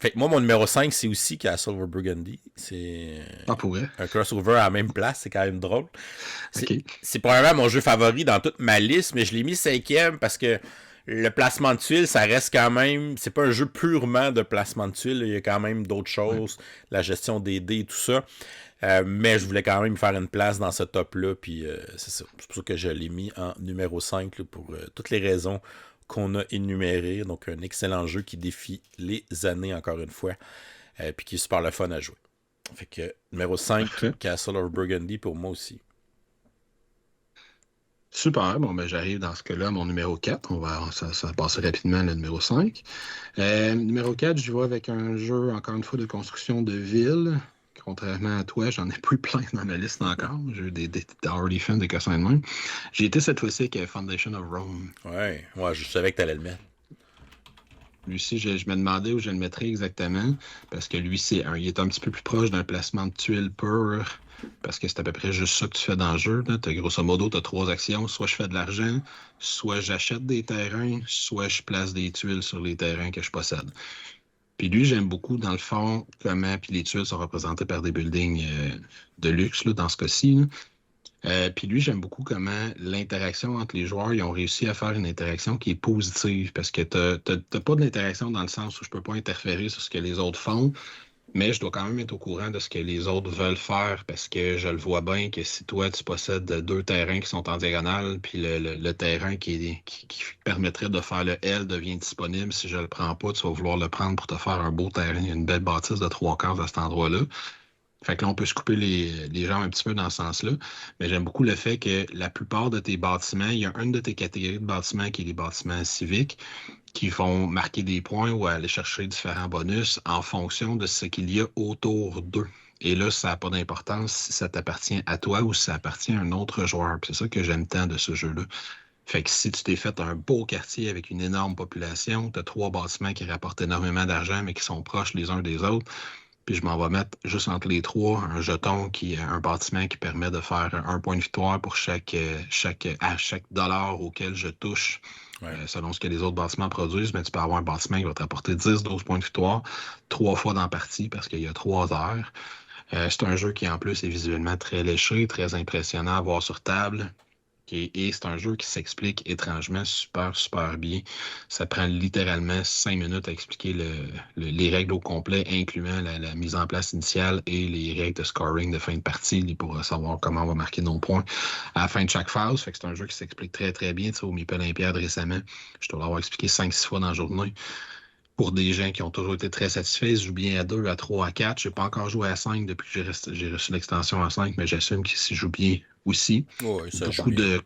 Fait que moi, mon numéro 5, c'est aussi Castle of Burgundy. C'est Pas pour vrai. un crossover à la même place, c'est quand même drôle. OK. C'est probablement mon jeu favori dans toute ma liste, mais je l'ai mis cinquième parce que le placement de tuiles, ça reste quand même... C'est pas un jeu purement de placement de tuiles. Il y a quand même d'autres choses, la gestion des dés et tout ça. Mais je voulais quand même faire une place dans ce top-là. Puis c'est ça. C'est pour ça que je l'ai mis en numéro 5 là, pour toutes les raisons qu'on a énumérées. Donc un excellent jeu qui défie les années, encore une fois. Puis qui est super le fun à jouer. Fait que numéro 5, Parfait. Castle of Burgundy pour moi aussi. Super. Bon, ben, j'arrive dans ce cas-là à mon numéro 4. Ça va passer rapidement le numéro 5. Numéro 4, je vais avec un jeu, encore une fois, de construction de ville. Contrairement à toi, j'en ai plus plein dans ma liste encore. J'ai eu des Tower Defense, des cassins de main. J'ai été cette fois-ci avec Foundation of Rome. Ouais, je savais que tu allais le mettre. Lui aussi, je me demandais où je le mettrais exactement, parce que lui, il est un petit peu plus proche d'un placement de tuiles pur, parce que c'est à peu près juste ça que tu fais dans le jeu. Grosso modo, tu as 3 actions. Soit je fais de l'argent, soit j'achète des terrains, soit je place des tuiles sur les terrains que je possède. Puis lui, j'aime beaucoup, dans le fond, comment puis les tuiles sont représentées par des buildings de luxe, là, dans ce cas-ci. Là. Puis lui, j'aime beaucoup comment l'interaction entre les joueurs, ils ont réussi à faire une interaction qui est positive parce que t'as pas d'interaction dans le sens où je peux pas interférer sur ce que les autres font, mais je dois quand même être au courant de ce que les autres veulent faire parce que je le vois bien que si toi, tu possèdes 2 terrains qui sont en diagonale, puis le terrain qui permettrait de faire le L devient disponible, si je le prends pas, tu vas vouloir le prendre pour te faire un beau terrain, une belle bâtisse de 3 quarts à cet endroit-là. Fait que là, on peut se couper les jambes un petit peu dans ce sens-là. Mais j'aime beaucoup le fait que la plupart de tes bâtiments, il y a une de tes catégories de bâtiments qui est les bâtiments civiques, qui vont marquer des points ou aller chercher différents bonus en fonction de ce qu'il y a autour d'eux. Et là, ça n'a pas d'importance si ça t'appartient à toi ou si ça appartient à un autre joueur. Puis c'est ça que j'aime tant de ce jeu-là. Fait que si tu t'es fait un beau quartier avec une énorme population, tu as 3 bâtiments qui rapportent énormément d'argent, mais qui sont proches les uns des autres, puis je m'en vais mettre juste entre les 3 un jeton qui est un bâtiment qui permet de faire un point de victoire pour chaque dollar auquel je touche. Selon ce que les autres bâtiments produisent, mais tu peux avoir un bâtiment qui va te rapporter 10-12 points de victoire 3 fois dans la partie parce qu'il y a 3 heures. C'est un jeu qui, en plus, est visuellement très léché, très impressionnant à voir sur table. Et c'est un jeu qui s'explique étrangement super, super bien. Ça prend littéralement 5 minutes à expliquer les règles au complet, incluant la mise en place initiale et les règles de scoring de fin de partie pour savoir comment on va marquer nos points à la fin de chaque phase. Fait que c'est un jeu qui s'explique très, très bien. Tu sais, au Meeple Olympiade récemment, je dois l'avoir expliqué 5-6 fois dans la journée. Pour des gens qui ont toujours été très satisfaits, je joue bien à 2, à 3, à 4. Je n'ai pas encore joué à 5 depuis que j'ai reçu l'extension à 5, mais j'assume qu'il s'y joue bien aussi. Ouais, ça joue Beaucoup bien. de.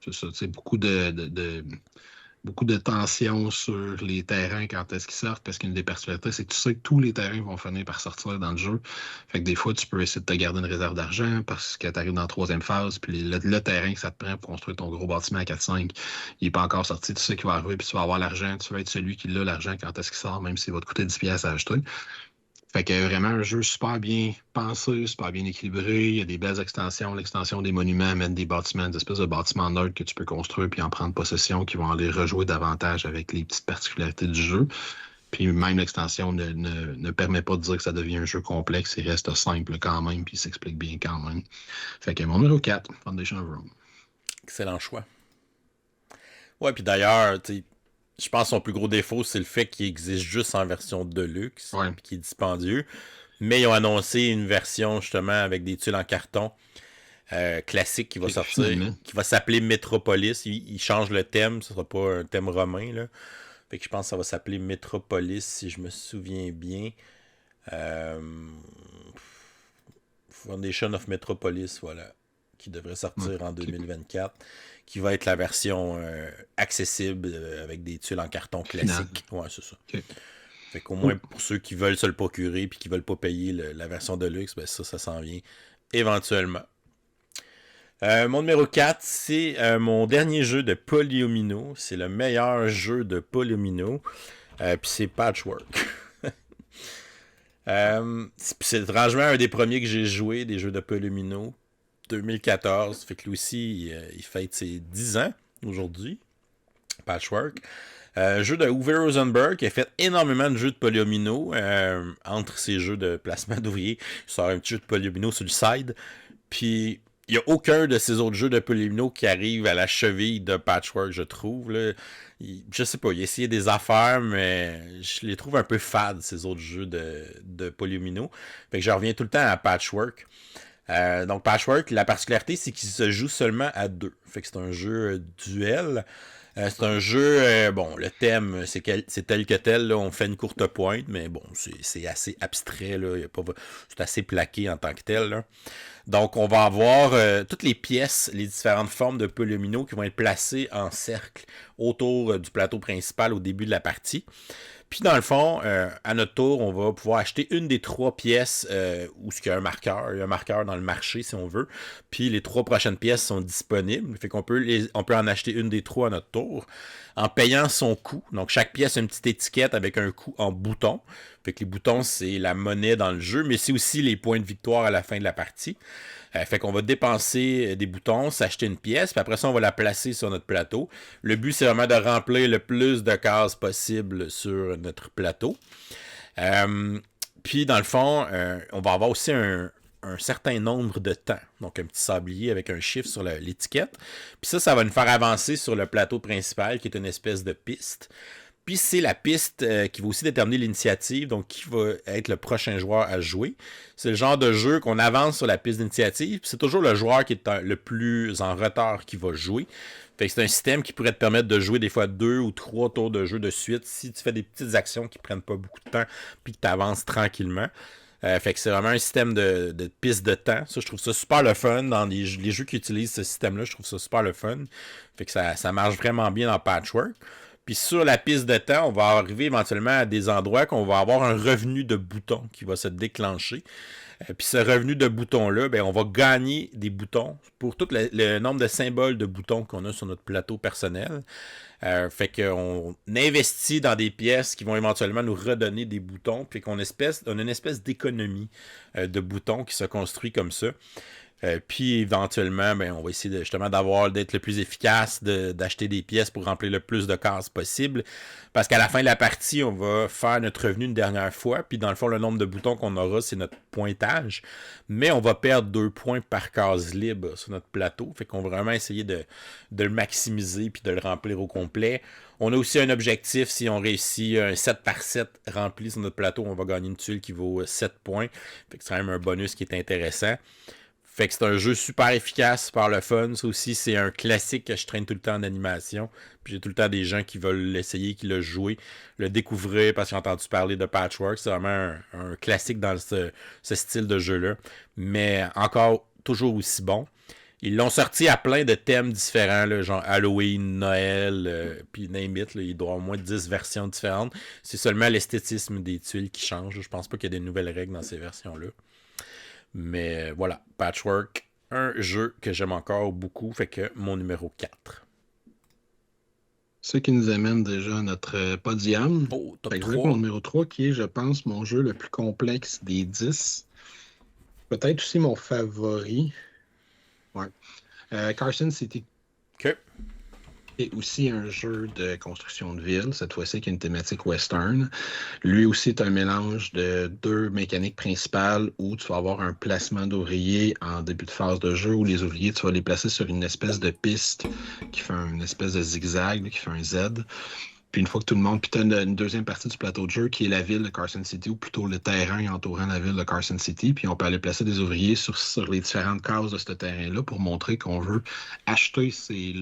C'est ça, tu sais, beaucoup de tension sur les terrains quand est-ce qu'ils sortent, parce qu'une des particularités, c'est que tu sais que tous les terrains vont finir par sortir dans le jeu. Fait que des fois, tu peux essayer de te garder une réserve d'argent parce que tu arrives dans la 3e phase, puis le terrain que ça te prend pour construire ton gros bâtiment à 4-5, il n'est pas encore sorti, tu sais qu'il va arriver, puis tu vas avoir l'argent, tu vas être celui qui a l'argent quand est-ce qu'il sort, même s'il va te coûter 10$ à acheter. Fait que vraiment un jeu super bien pensé, super bien équilibré. Il y a des belles extensions. L'extension des monuments amène des bâtiments, des espèces de bâtiments neutres que tu peux construire puis en prendre possession qui vont aller rejouer davantage avec les petites particularités du jeu. Puis même l'extension ne permet pas de dire que ça devient un jeu complexe. Il reste simple quand même puis il s'explique bien quand même. Fait que mon numéro 4, Foundation of Rome. Excellent choix. Ouais, puis d'ailleurs, tu sais, je pense que son plus gros défaut, c'est le fait qu'il existe juste en version Deluxe, Ouais. qui est dispendieux. Mais ils ont annoncé une version, justement, avec des tuiles en carton classique qui va sortir, Finalement. qui va s'appeler Metropolis. Ils changent le thème, ce sera pas un thème romain, là. Fait que je pense que ça va s'appeler Metropolis, si je me souviens bien. Euh... Foundation of Metropolis, voilà, qui devrait Ouais. sortir en OK. 2024, qui va être la version accessible avec des tuiles en carton Final. classique. Ouais, c'est ça. OK. Fait qu'au moins, pour ceux qui veulent se le procurer et qui veulent pas payer la version de luxe, ben ça s'en vient éventuellement. Mon numéro 4, c'est mon dernier jeu de Polyomino. C'est le meilleur jeu de Polyomino. Puis c'est Patchwork. C'est étrangement un des premiers que j'ai joué, des jeux de Polyomino. 2014. Fait que lui aussi, il fête ses 10 ans aujourd'hui. Patchwork. Jeu de Uwe Rosenberg qui a fait énormément de jeux de Polyomino. Entre ses jeux de placement d'ouvriers, il sort un petit jeu de Polyomino sur le side. Puis il n'y a aucun de ces autres jeux de Polyomino qui arrive à la cheville de Patchwork, je trouve. Là. Je sais pas, il a essayé des affaires, mais je les trouve un peu fades, ces autres jeux de Polyomino. Fait que je reviens tout le temps à Patchwork. Donc Patchwork, la particularité, c'est qu'il se joue seulement à 2. Fait que c'est un jeu duel. C'est un jeu, bon, le thème, c'est tel que tel, là, on fait une courte pointe, mais bon, c'est assez abstrait, là, c'est assez plaqué en tant que tel. Là. Donc, on va avoir toutes les pièces, les différentes formes de Polyomino qui vont être placées en cercle autour du plateau principal au début de la partie. Puis dans le fond, à notre tour, on va pouvoir acheter une des 3 pièces où il y a un marqueur. Il y a un marqueur dans le marché si on veut. Puis les 3 prochaines pièces sont disponibles. Fait qu'on peut en acheter une des 3 à notre tour en payant son coût. Donc chaque pièce a une petite étiquette avec un coût en bouton. Fait que les boutons, c'est la monnaie dans le jeu, mais c'est aussi les points de victoire à la fin de la partie. Fait qu'on va dépenser des boutons, s'acheter une pièce, puis après ça, on va la placer sur notre plateau. Le but, c'est vraiment de remplir le plus de cases possible sur notre plateau. Puis, dans le fond, on va avoir aussi un certain nombre de temps. Donc, un petit sablier avec un chiffre sur l'étiquette. Puis ça va nous faire avancer sur le plateau principal, qui est une espèce de piste. Puis c'est la piste qui va aussi déterminer l'initiative, donc qui va être le prochain joueur à jouer. C'est le genre de jeu qu'on avance sur la piste d'initiative, puis c'est toujours le joueur qui est le plus en retard qui va jouer. Fait que c'est un système qui pourrait te permettre de jouer des fois 2 ou 3 tours de jeu de suite si tu fais des petites actions qui prennent pas beaucoup de temps puis que tu avances tranquillement. Fait que c'est vraiment un système de piste de temps. Ça, je trouve ça super le fun. Dans les jeux qui utilisent ce système-là, je trouve ça super le fun. Fait que ça marche vraiment bien dans Patchwork. Puis sur la piste de temps, on va arriver éventuellement à des endroits qu'on va avoir un revenu de boutons qui va se déclencher. Puis ce revenu de boutons-là, ben, on va gagner des boutons pour tout le nombre de symboles de boutons qu'on a sur notre plateau personnel. Fait qu'on investit dans des pièces qui vont éventuellement nous redonner des boutons, puis qu'on a une espèce d'économie de boutons qui se construit comme ça. Puis éventuellement, ben, on va essayer d'être le plus efficace, d'acheter des pièces pour remplir le plus de cases possible. Parce qu'à la fin de la partie, on va faire notre revenu une dernière fois. Puis dans le fond, le nombre de boutons qu'on aura, c'est notre pointage. Mais on va perdre 2 points par case libre sur notre plateau. Fait qu'on va vraiment essayer de le maximiser puis de le remplir au complet. On a aussi un objectif, si on réussit un 7 par 7 rempli sur notre plateau, on va gagner une tuile qui vaut 7 points. Fait que c'est quand même un bonus qui est intéressant. Fait que c'est un jeu super efficace, super le fun. Ça aussi, c'est un classique que je traîne tout le temps en animation. Puis j'ai tout le temps des gens qui veulent l'essayer, qui l'ont joué, le découvrir parce qu'ils ont entendu parler de Patchwork. C'est vraiment un classique dans ce style de jeu-là. Mais encore toujours aussi bon. Ils l'ont sorti à plein de thèmes différents, là, genre Halloween, Noël, puis name it, là, il doit y avoir au moins 10 versions différentes. C'est seulement l'esthétisme des tuiles qui change. Je pense pas qu'il y ait des nouvelles règles dans ces versions-là. Mais voilà, Patchwork, un jeu que j'aime encore beaucoup, fait que mon numéro 4. Ce qui nous amène déjà à notre podium. Oh, top Fait que 3. mon numéro 3 qui est, je pense, mon jeu le plus complexe des 10. Peut-être aussi mon favori. Ouais. Carson City. OK. Et aussi un jeu de construction de ville, cette fois-ci qui a une thématique western. Lui aussi est un mélange de 2 mécaniques principales où tu vas avoir un placement d'ouvriers en début de phase de jeu où les ouvriers, tu vas les placer sur une espèce de piste qui fait une espèce de zigzag, qui fait un Z. Puis une fois que tout le monde... Puis tu as une deuxième partie du plateau de jeu qui est la ville de Carson City, ou plutôt le terrain entourant la ville de Carson City. Puis on peut aller placer des ouvriers sur les différentes cases de ce terrain-là pour montrer qu'on veut acheter ces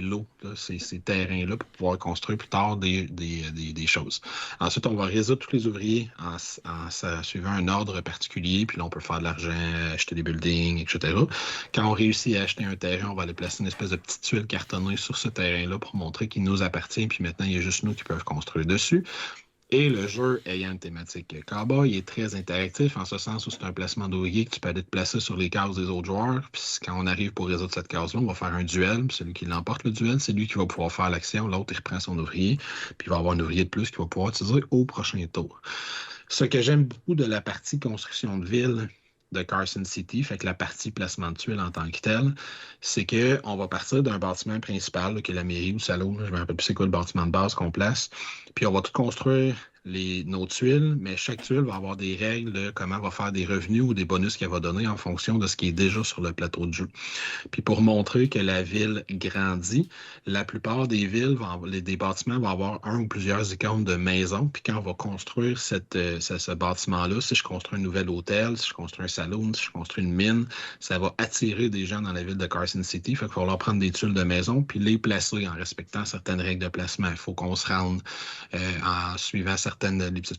lots, là, ces terrains-là pour pouvoir construire plus tard des choses. Ensuite, on va résoudre tous les ouvriers en suivant un ordre particulier. Puis là, on peut faire de l'argent, acheter des buildings, etc. Quand on réussit à acheter un terrain, on va aller placer une espèce de petite tuile cartonnée sur ce terrain-là pour montrer qu'il nous appartient. Puis maintenant, il y a juste nous qui peuvent construire dessus. Et le jeu ayant une thématique cowboy, il est très interactif en ce sens où c'est un placement d'ouvrier que tu peux aller te placer sur les cases des autres joueurs. Puis quand on arrive pour résoudre cette case-là, on va faire un duel. Puis celui qui l'emporte le duel, c'est lui qui va pouvoir faire l'action. L'autre, il reprend son ouvrier. Puis il va avoir un ouvrier de plus qu'il va pouvoir utiliser au prochain tour. Ce que j'aime beaucoup de la partie construction de ville de Carson City, fait que la partie placement de tuiles en tant que telle, c'est qu'on va partir d'un bâtiment principal, là, qui est la mairie ou le salon, là, je ne me rappelle plus c'est quoi le bâtiment de base qu'on place, puis on va tout construire nos tuiles, mais chaque tuile va avoir des règles de comment elle va faire des revenus ou des bonus qu'elle va donner en fonction de ce qui est déjà sur le plateau de jeu. Puis pour montrer que la ville grandit, la plupart des villes, des bâtiments vont avoir un ou plusieurs icônes de maison. Puis quand on va construire ce bâtiment-là, si je construis un nouvel hôtel, si je construis un salon, si je construis une mine, ça va attirer des gens dans la ville de Carson City. Fait qu'il va falloir prendre des tuiles de maison puis les placer en respectant certaines règles de placement. Il faut qu'on se rende en suivant les petits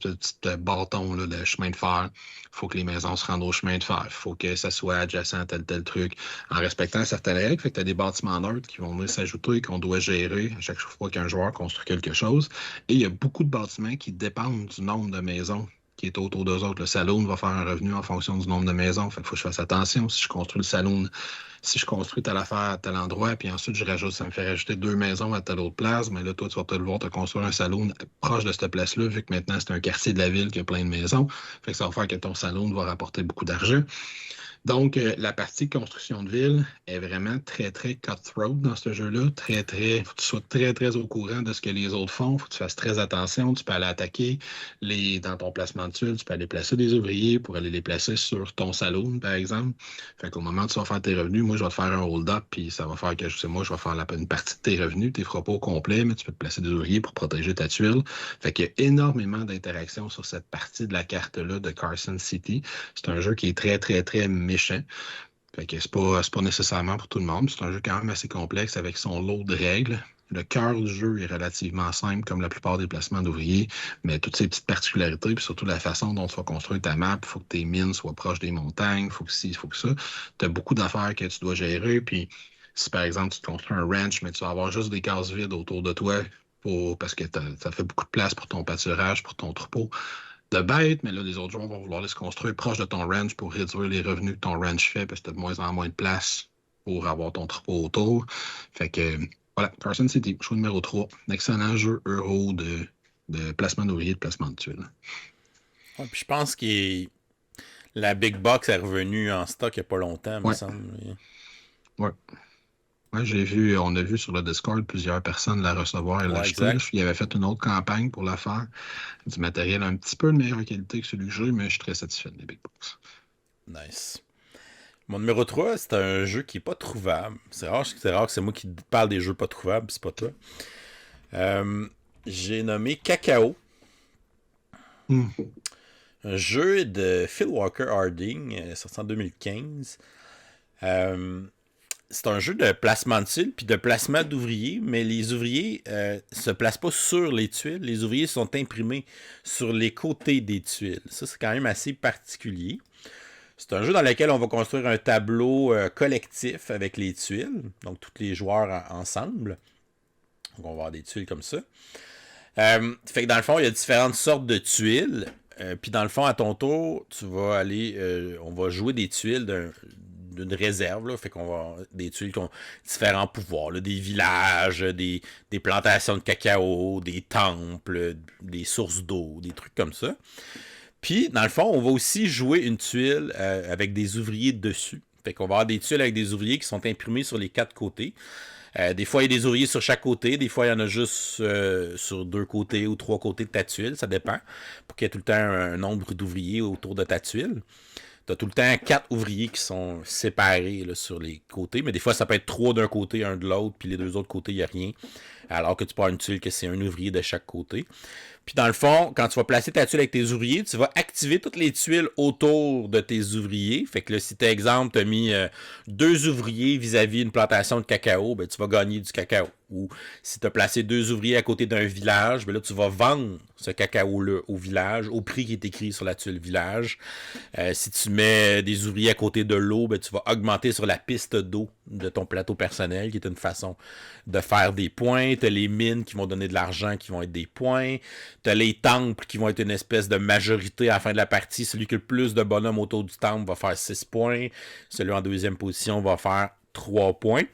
bâtons là, de chemin de fer. Il faut que les maisons se rendent au chemin de fer. Il faut que ça soit adjacent à tel truc en respectant certaines règles. Fait que tu as des bâtiments neutres qui vont venir s'ajouter et qu'on doit gérer à chaque fois qu'un joueur construit quelque chose. Et il y a beaucoup de bâtiments qui dépendent du nombre de maisons qui est autour d'eux autres. Le saloon va faire un revenu en fonction du nombre de maisons. Fait qu'il faut que je fasse attention. Si je construis le saloon, si je construis telle affaire à tel endroit, puis ensuite ça me fait rajouter 2 maisons à telle autre place, mais là, toi, tu vas peut-être devoir te construire un saloon proche de cette place-là, vu que maintenant, c'est un quartier de la ville qui a plein de maisons. Fait que ça va faire que ton saloon va rapporter beaucoup d'argent. Donc, la partie construction de ville est vraiment très, très cutthroat dans ce jeu-là. Très, très, faut que tu sois très, très au courant de ce que les autres font. Faut que tu fasses très attention. Tu peux aller attaquer dans ton placement de tuiles. Tu peux aller placer des ouvriers pour aller les placer sur ton saloon, par exemple. Fait qu'au moment où tu vas faire tes revenus, moi, je vais te faire un hold-up, puis ça va faire que, je sais moi, je vais faire une partie de tes revenus. Tu ne les feras pas au complet, mais tu peux te placer des ouvriers pour protéger ta tuile. Fait qu'il y a énormément d'interactions sur cette partie de la carte-là de Carson City. C'est un jeu qui est très, très, très méchant. Fait que c'est pas nécessairement pour tout le monde. C'est un jeu quand même assez complexe avec son lot de règles. Le cœur du jeu est relativement simple, comme la plupart des placements d'ouvriers, mais toutes ces petites particularités, puis surtout la façon dont tu vas construire ta map, il faut que tes mines soient proches des montagnes, il faut que ci, il faut que ça. Tu as beaucoup d'affaires que tu dois gérer, puis si par exemple tu te construis un ranch, mais tu vas avoir juste des cases vides autour de toi parce que ça fait beaucoup de place pour ton pâturage, pour ton troupeau de bête, mais là, les autres joueurs vont vouloir les se construire proche de ton ranch pour réduire les revenus que ton ranch fait parce que tu as de moins en moins de place pour avoir ton troupeau autour. Fait que, voilà, Carson City, choix numéro 3. Excellent jeu euro de placement d'ouvriers, de placement de tuiles. Ouais, puis je pense que la Big Box est revenue en stock il n'y a pas longtemps, me semble. Ouais. Ouais, on a vu sur le Discord plusieurs personnes la recevoir et l'acheter. Exact. Il avait fait une autre campagne pour la faire. Du matériel un petit peu de meilleure qualité que celui que j'ai, mais je suis très satisfait des Big Box. Nice. Mon numéro 3, c'est un jeu qui n'est pas trouvable. C'est rare que c'est moi qui parle des jeux pas trouvables, c'est pas toi. J'ai nommé Cacao. Un jeu de Phil Walker Harding, sorti en 2015. C'est un jeu de placement de tuiles puis de placement d'ouvriers, mais les ouvriers se placent pas sur les tuiles. Les ouvriers sont imprimés sur les côtés des tuiles. Ça, c'est quand même assez particulier. C'est un jeu dans lequel on va construire un tableau collectif avec les tuiles, donc tous les joueurs ensemble. Donc on va avoir des tuiles comme ça. Fait que dans le fond, il y a différentes sortes de tuiles. Puis dans le fond, à ton tour, tu vas aller. On va jouer des tuiles d'une réserve. Là, fait qu'on va des tuiles qui ont différents pouvoirs. Là, des villages, des plantations de cacao, des temples, des sources d'eau, des trucs comme ça. Puis, dans le fond, on va aussi jouer une tuile avec des ouvriers dessus. Fait qu'on va avoir des tuiles avec des ouvriers qui sont imprimés sur les 4 côtés. Des fois, il y a des ouvriers sur chaque côté. Des fois, il y en a juste sur 2 côtés ou 3 côtés de ta tuile. Ça dépend. Pour qu'il y ait tout le temps un nombre d'ouvriers autour de ta tuile. Tu as tout le temps 4 ouvriers qui sont séparés là, sur les côtés. Mais des fois, ça peut être 3 d'un côté, 1 de l'autre. Puis les 2 autres côtés, il n'y a rien. Alors que tu peux avoir une tuile que c'est un ouvrier de chaque côté. Puis dans le fond, quand tu vas placer ta tuile avec tes ouvriers, tu vas activer toutes les tuiles autour de tes ouvriers. Fait que là, si, par exemple, tu as mis 2 ouvriers vis-à-vis une plantation de cacao, ben, tu vas gagner du cacao. Ou si tu as placé 2 ouvriers à côté d'un village, ben là, tu vas vendre ce cacao-là au village, au prix qui est écrit sur la tuile village. Si tu mets des ouvriers à côté de l'eau, ben, tu vas augmenter sur la piste d'eau de ton plateau personnel, qui est une façon de faire des points. Tu as les mines qui vont donner de l'argent, qui vont être des points. Tu as les temples qui vont être une espèce de majorité à la fin de la partie. Celui qui a le plus de bonhommes autour du temple va faire 6 points. Celui en deuxième position va faire 3 points.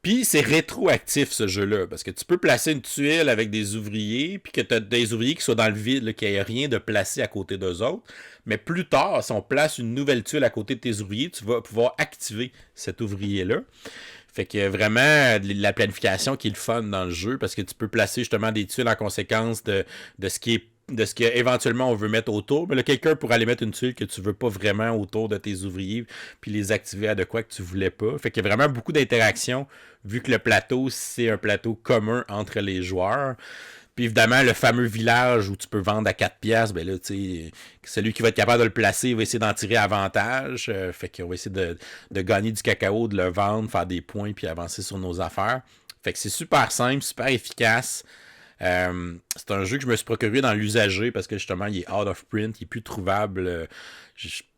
Puis c'est rétroactif ce jeu-là, parce que tu peux placer une tuile avec des ouvriers, puis que tu as des ouvriers qui soient dans le vide, qu'il n'y ait rien de placé à côté d'eux autres. Mais plus tard, si on place une nouvelle tuile à côté de tes ouvriers, tu vas pouvoir activer cet ouvrier-là. Fait que vraiment, la planification qui est le fun dans le jeu, parce que tu peux placer justement des tuiles en conséquence de ce qui est de ce qu'éventuellement on veut mettre autour. Mais là, quelqu'un pourrait aller mettre une tuile que tu veux pas vraiment autour de tes ouvriers, puis les activer à de quoi que tu voulais pas. Fait qu'il y a vraiment beaucoup d'interactions, vu que le plateau, c'est un plateau commun entre les joueurs. Puis évidemment, le fameux village où tu peux vendre à 4 piastres, ben là, tu sais, celui qui va être capable de le placer va essayer d'en tirer avantage. Fait qu'on va essayer de gagner du cacao, de le vendre, faire des points, puis avancer sur nos affaires. Fait que c'est super simple, super efficace. C'est un jeu que je me suis procuré dans l'usager parce que justement il est out of print, il est plus trouvable.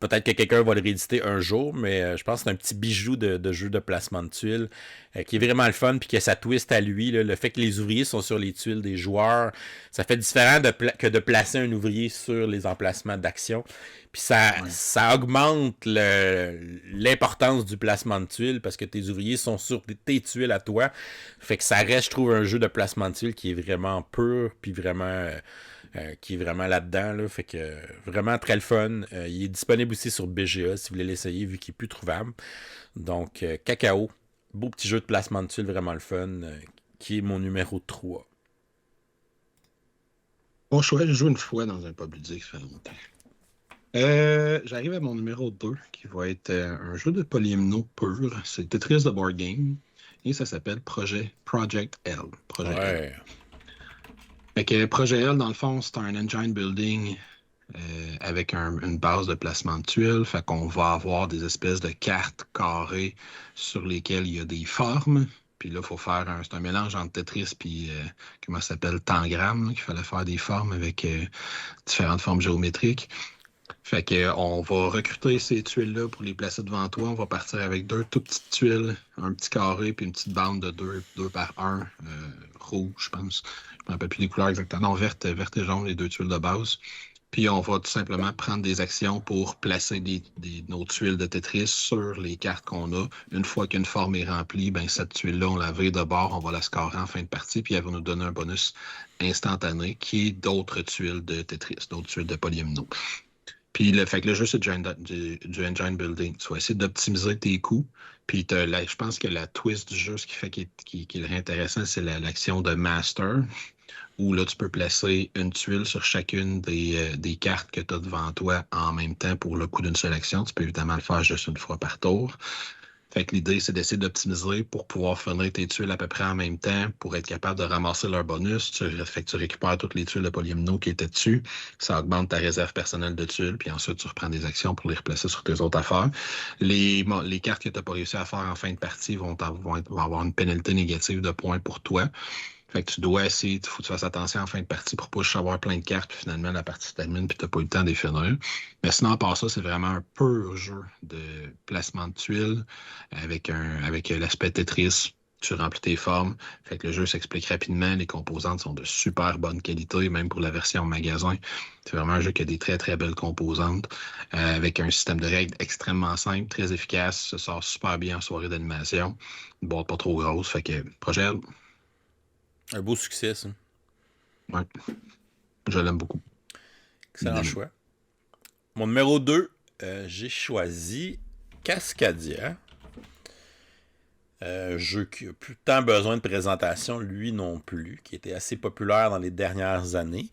Peut-être que quelqu'un va le rééditer un jour, mais je pense que c'est un petit bijou de jeu de placement de tuiles qui est vraiment le fun, puis que ça twist à lui. Là, le fait que les ouvriers sont sur les tuiles des joueurs, ça fait différent que de placer un ouvrier sur les emplacements d'action. Puis ça augmente l'importance du placement de tuiles parce que tes ouvriers sont sur tes tuiles à toi. Fait que ça reste, je trouve, un jeu de placement de tuiles qui est vraiment pur, puis vraiment qui est vraiment là-dedans. Là. Fait que vraiment très le fun. Il est disponible aussi sur BGA si vous voulez l'essayer, vu qu'il est plus trouvable. Donc, Cacao, beau petit jeu de placement de tuiles, vraiment le fun, qui est mon numéro 3. Bon choix, j'ai joué une fois dans un pub ludique, ça fait longtemps. J'arrive à mon numéro 2, qui va être un jeu de polyomino pur. C'est Tetris de Board Game. Et ça s'appelle Project L. L. Fait que Projet L, dans le fond, c'est un engine building avec une base de placement de tuiles. Fait qu'on va avoir des espèces de cartes carrées sur lesquelles il y a des formes. Puis là, il faut faire c'est un mélange entre Tetris puis, comment ça s'appelle, Tangram, qu'il fallait faire des formes avec différentes formes géométriques. Fait qu'on va recruter ces tuiles-là pour les placer devant toi. On va partir avec 2 tout petites tuiles, un petit carré, puis une petite bande de 2 par 1, rouge, je pense. Je ne me rappelle plus les couleurs exactement. Non, verte et jaune, les 2 tuiles de base. Puis on va tout simplement prendre des actions pour placer nos tuiles de Tetris sur les cartes qu'on a. Une fois qu'une forme est remplie, ben cette tuile-là, on la vire de bord, on va la scorer en fin de partie, puis elle va nous donner un bonus instantané qui est d'autres tuiles de Tetris, d'autres tuiles de polyomino. Puis fait que le jeu, c'est du engine building. Tu vas essayer d'optimiser tes coûts. Puis je pense que la twist du jeu, ce qui fait qu'il est intéressant, c'est l'action de Master, où là, tu peux placer une tuile sur chacune des cartes que tu as devant toi en même temps pour le coût d'une seule action. Tu peux évidemment le faire juste une fois par tour. Fait que l'idée, c'est d'essayer d'optimiser pour pouvoir finir tes tuiles à peu près en même temps, pour être capable de ramasser leur bonus. Fait que tu récupères toutes les tuiles de polyomino qui étaient dessus. Ça augmente ta réserve personnelle de tuiles, puis ensuite, tu reprends des actions pour les replacer sur tes autres affaires. Les cartes que tu n'as pas réussi à faire en fin de partie vont avoir une pénalité négative de points pour toi. Fait que tu dois essayer, il faut que tu fasses attention en fin de partie pour pas juste avoir plein de cartes, puis finalement la partie se termine, puis tu n'as pas eu le temps d'y finir. Mais sinon, à part ça, c'est vraiment un pur jeu de placement de tuiles avec l'aspect Tetris. Tu remplis tes formes. Fait que le jeu s'explique rapidement. Les composantes sont de super bonne qualité, même pour la version magasin. C'est vraiment un jeu qui a des très, très belles composantes, avec un système de règles extrêmement simple, très efficace. Ça sort super bien en soirée d'animation. Une boîte pas trop grosse. Fait que, projet. Un beau succès, ça. Ouais. Je l'aime beaucoup. Excellent choix. Mon numéro 2, j'ai choisi Cascadia. Jeu qui a plus tant besoin de présentation, lui non plus, qui était assez populaire dans les dernières années.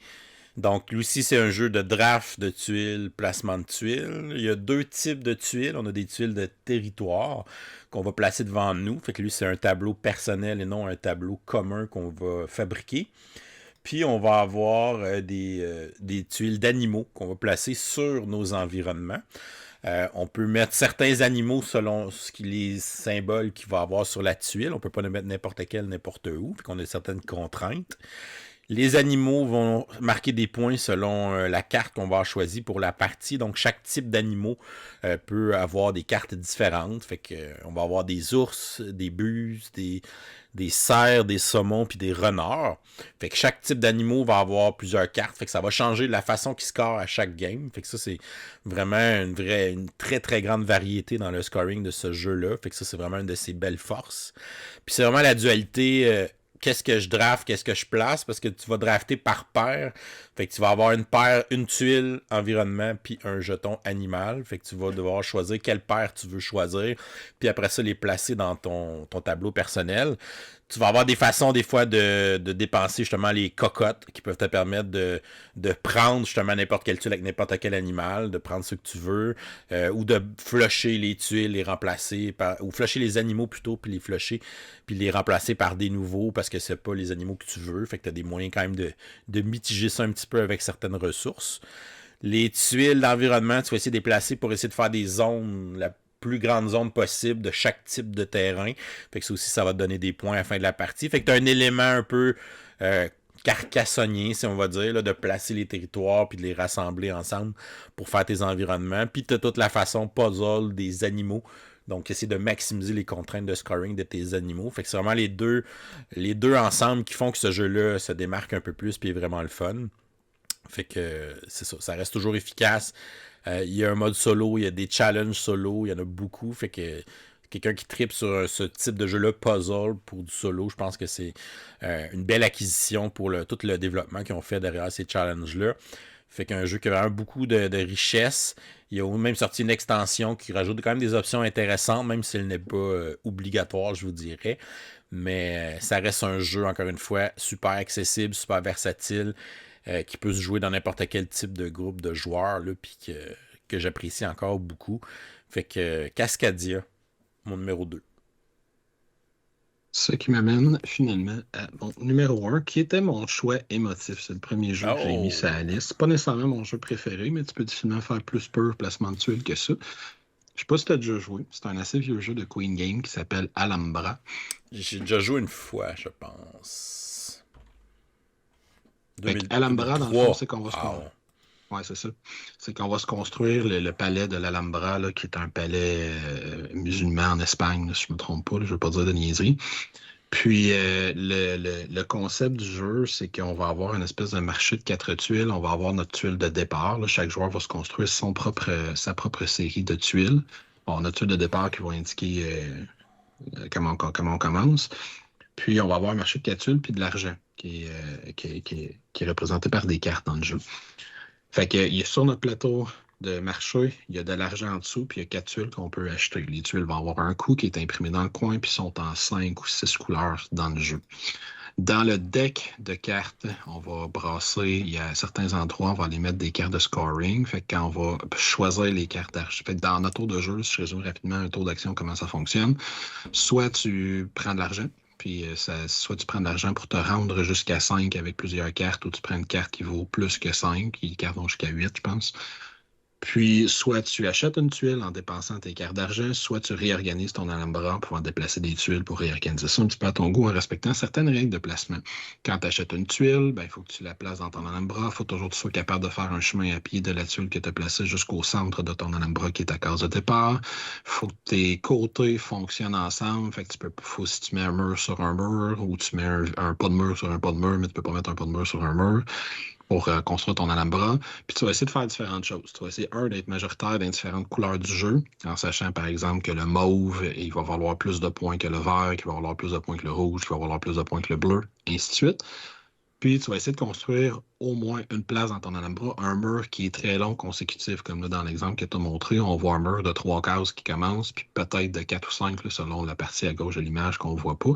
Donc, lui aussi, c'est un jeu de draft de tuiles, placement de tuiles. Il y a 2 types de tuiles. On a des tuiles de territoire qu'on va placer devant nous. Fait que lui, c'est un tableau personnel et non un tableau commun qu'on va fabriquer. Puis, on va avoir des tuiles d'animaux qu'on va placer sur nos environnements. On peut mettre certains animaux selon les symboles qu'il va avoir sur la tuile. On peut pas les mettre n'importe quel, n'importe où. Puis qu'on a certaines contraintes. Les animaux vont marquer des points selon la carte qu'on va avoir choisie pour la partie. Donc, chaque type d'animaux peut avoir des cartes différentes. Fait que on va avoir des ours, des buses, des cerfs, des saumons puis des renards. Fait que chaque type d'animaux va avoir plusieurs cartes. Fait que ça va changer la façon qu'ils scorent à chaque game. Fait que ça, c'est vraiment une très très grande variété dans le scoring de ce jeu-là. Fait que ça, c'est vraiment une de ses belles forces. Puis c'est vraiment la dualité qu'est-ce que je draft, qu'est-ce que je place, parce que tu vas drafter par paire. Fait que tu vas avoir une paire, une tuile, environnement, puis un jeton animal. Fait que tu vas devoir choisir quelle paire tu veux choisir, puis après ça, les placer dans ton tableau personnel. Tu vas avoir des façons, des fois, de dépenser justement les cocottes qui peuvent te permettre de prendre justement n'importe quelle tuile avec n'importe quel animal, de prendre ce que tu veux, ou de flusher les tuiles, les remplacer par, ou flusher les animaux plutôt, puis les flusher, puis les remplacer par des nouveaux parce que c'est pas les animaux que tu veux. Fait que tu as des moyens quand même de mitiger ça un petit peu avec certaines ressources. Les tuiles d'environnement, tu vas essayer de les placer pour essayer de faire des zones, la plus grande zone possible de chaque type de terrain. Fait que ça aussi, ça va te donner des points à la fin de la partie. Fait que tu as un élément un peu carcassonnier, si on va dire, là, de placer les territoires puis de les rassembler ensemble pour faire tes environnements. Puis tu as toute la façon puzzle des animaux. Donc, essayer de maximiser les contraintes de scoring de tes animaux. Fait que c'est vraiment les deux ensemble qui font que ce jeu-là se démarque un peu plus puis est vraiment le fun. Fait que c'est ça, ça reste toujours efficace. Il y a un mode solo, il y a des challenges solo, il y en a beaucoup. Fait que quelqu'un qui tripe sur ce type de jeu-là, puzzle, pour du solo, je pense que c'est une belle acquisition pour tout le développement qu'ils ont fait derrière ces challenges-là. Fait qu'un jeu qui a vraiment beaucoup de richesse. Il a même sorti une extension qui rajoute quand même des options intéressantes, même si elle n'est pas obligatoire, je vous dirais. Mais ça reste un jeu, encore une fois, super accessible, super versatile, qui peut se jouer dans n'importe quel type de groupe de joueurs, là, puis que j'apprécie encore beaucoup. Fait que Cascadia, mon numéro 2. Ce qui m'amène finalement à mon numéro 1, qui était mon choix émotif. C'est le premier jeu que j'ai mis sur la liste. C'est pas nécessairement mon jeu préféré, mais tu peux difficilement faire plus pur placement de tuiles que ça. Je sais pas si tu as déjà joué. C'est un assez vieux jeu de Queen Game qui s'appelle Alhambra. J'ai déjà joué une fois, je pense. Alhambra, dans le fond, c'est qu'on va se construire. Ouais, c'est ça. C'est qu'on va se construire le palais de l'Alhambra, là, qui est un palais musulman en Espagne, là, si je ne me trompe pas, là, je ne veux pas dire de niaiserie. Puis le concept du jeu, c'est qu'on va avoir une espèce de marché de 4 tuiles. On va avoir notre tuile de départ. Là. Chaque joueur va se construire sa propre série de tuiles. On a notre tuile de départ qui va indiquer comment on commence. Puis on va avoir un marché de 4 tuiles puis de l'argent qui est représenté par des cartes dans le jeu. Fait que il y a sur notre plateau de marché, il y a de l'argent en dessous, puis il y a 4 tuiles qu'on peut acheter. Les tuiles vont avoir un coût qui est imprimé dans le coin, puis sont en 5 ou 6 couleurs dans le jeu. Dans le deck de cartes, on va brasser, il y a certains endroits, on va aller mettre des cartes de scoring. Fait que quand on va choisir les cartes d'argent, fait que dans notre tour de jeu, si je résume rapidement un tour d'action, comment ça fonctionne, soit tu prends de l'argent, puis soit tu prends de l'argent pour te rendre jusqu'à 5 avec plusieurs cartes, ou tu prends une carte qui vaut plus que 5, les cartes vont jusqu'à 8, je pense. Puis, soit tu achètes une tuile en dépensant tes cartes d'argent, soit tu réorganises ton alhambra pour pouvoir déplacer des tuiles pour réorganiser ça un petit peu à ton goût en respectant certaines règles de placement. Quand tu achètes une tuile, il faut que tu la places dans ton alhambra. Il faut toujours que tu sois capable de faire un chemin à pied de la tuile que tu as placée jusqu'au centre de ton alhambra qui est ta case de départ. Il faut que tes côtés fonctionnent ensemble. Fait que si tu mets un mur sur un mur ou tu mets un pas de mur sur un pas de mur, mais tu peux pas mettre un pas de mur sur un mur pour construire ton alhambra. Puis tu vas essayer de faire différentes choses. Tu vas essayer, d'être majoritaire dans différentes couleurs du jeu, en sachant, par exemple, que le mauve, il va valoir plus de points que le vert, qu'il va valoir plus de points que le rouge, qu'il va valoir plus de points que le bleu, et ainsi de suite. Puis tu vas essayer de construire au moins une place dans ton alhambra, un mur qui est très long, consécutif, comme là dans l'exemple que tu as montré. On voit un mur de 3 cases qui commence, puis peut-être de 4 ou 5, là, selon la partie à gauche de l'image qu'on ne voit pas.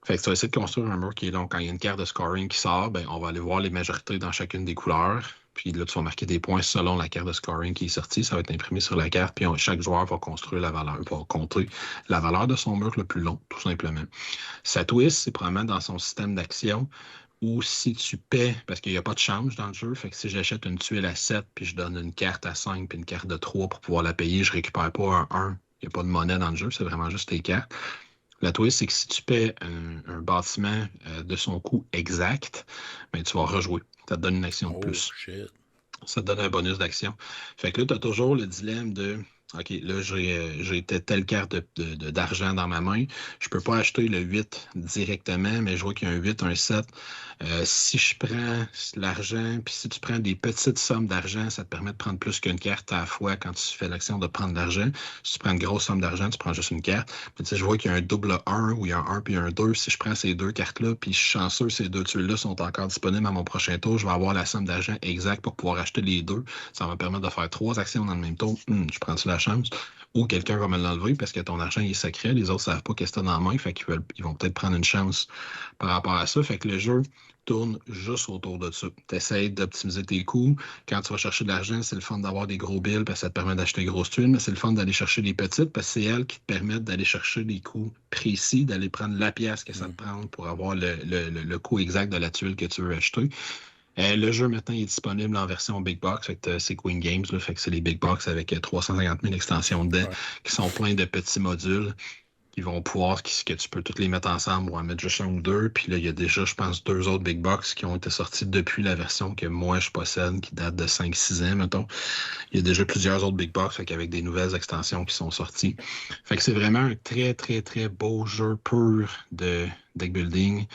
Fait que tu vas essayer de construire un mur qui est long. Quand il y a une carte de scoring qui sort, on va aller voir les majorités dans chacune des couleurs. Puis là, tu vas marquer des points selon la carte de scoring qui est sortie. Ça va être imprimé sur la carte. Puis chaque joueur va construire la valeur, va compter la valeur de son mur le plus long, tout simplement. Sa twist, c'est probablement dans son système d'action ou si tu paies, parce qu'il n'y a pas de change dans le jeu. Fait que si j'achète une tuile à 7 puis je donne une carte à 5 puis une carte de 3 pour pouvoir la payer, je ne récupère pas un 1. Il n'y a pas de monnaie dans le jeu, c'est vraiment juste tes cartes. La twist, c'est que si tu paies un bâtiment de son coût exact, ben, tu vas rejouer. Ça te donne une action de Oh, plus. shit. Ça te donne un bonus d'action. Fait que là, tu as toujours le dilemme de OK, là, j'ai telle carte d'argent dans ma main. Je peux pas acheter le 8 directement, mais je vois qu'il y a un 8, un 7. Si je prends l'argent, puis si tu prends des petites sommes d'argent, ça te permet de prendre plus qu'une carte à la fois quand tu fais l'action de prendre de l'argent. Si tu prends une grosse somme d'argent, tu prends juste une carte. Puis, tu sais, je vois qu'il y a un double 1 ou il y a un 1 puis un 2. Si je prends ces deux cartes-là, puis je suis chanceux, ces deux tuiles-là sont encore disponibles à mon prochain tour, je vais avoir la somme d'argent exacte pour pouvoir acheter les deux. Ça va me permettre de faire 3 actions dans le même tour. Je prends-tu la chance? Ou quelqu'un va me l'enlever parce que ton argent il est secret, les autres ne savent pas qu'est-ce que tu as dans la main, fait ils vont peut-être prendre une chance par rapport à ça. Fait que le jeu tourne juste autour de ça. Tu essaies d'optimiser tes coûts. Quand tu vas chercher de l'argent, c'est le fun d'avoir des gros billes parce que ça te permet d'acheter des grosses tuiles, mais c'est le fun d'aller chercher des petites parce que c'est elles qui te permettent d'aller chercher des coûts précis, d'aller prendre la pièce que ça te prend pour avoir le coût exact de la tuile que tu veux acheter. Le jeu maintenant il est disponible en version Big Box, fait que c'est Queen Games, là, fait que c'est les Big Box avec 350 000 extensions dedans, Ouais. qui sont pleins de petits modules qui vont pouvoir, que tu peux toutes les mettre ensemble ou en mettre juste un ou deux. Puis là, il y a déjà, je pense, 2 autres Big Box qui ont été sortis depuis la version que moi je possède, qui date de 5-6 ans, mettons. Il y a déjà plusieurs autres Big Box avec des nouvelles extensions qui sont sorties. Fait que c'est vraiment un très, très, très beau jeu pur de deck building.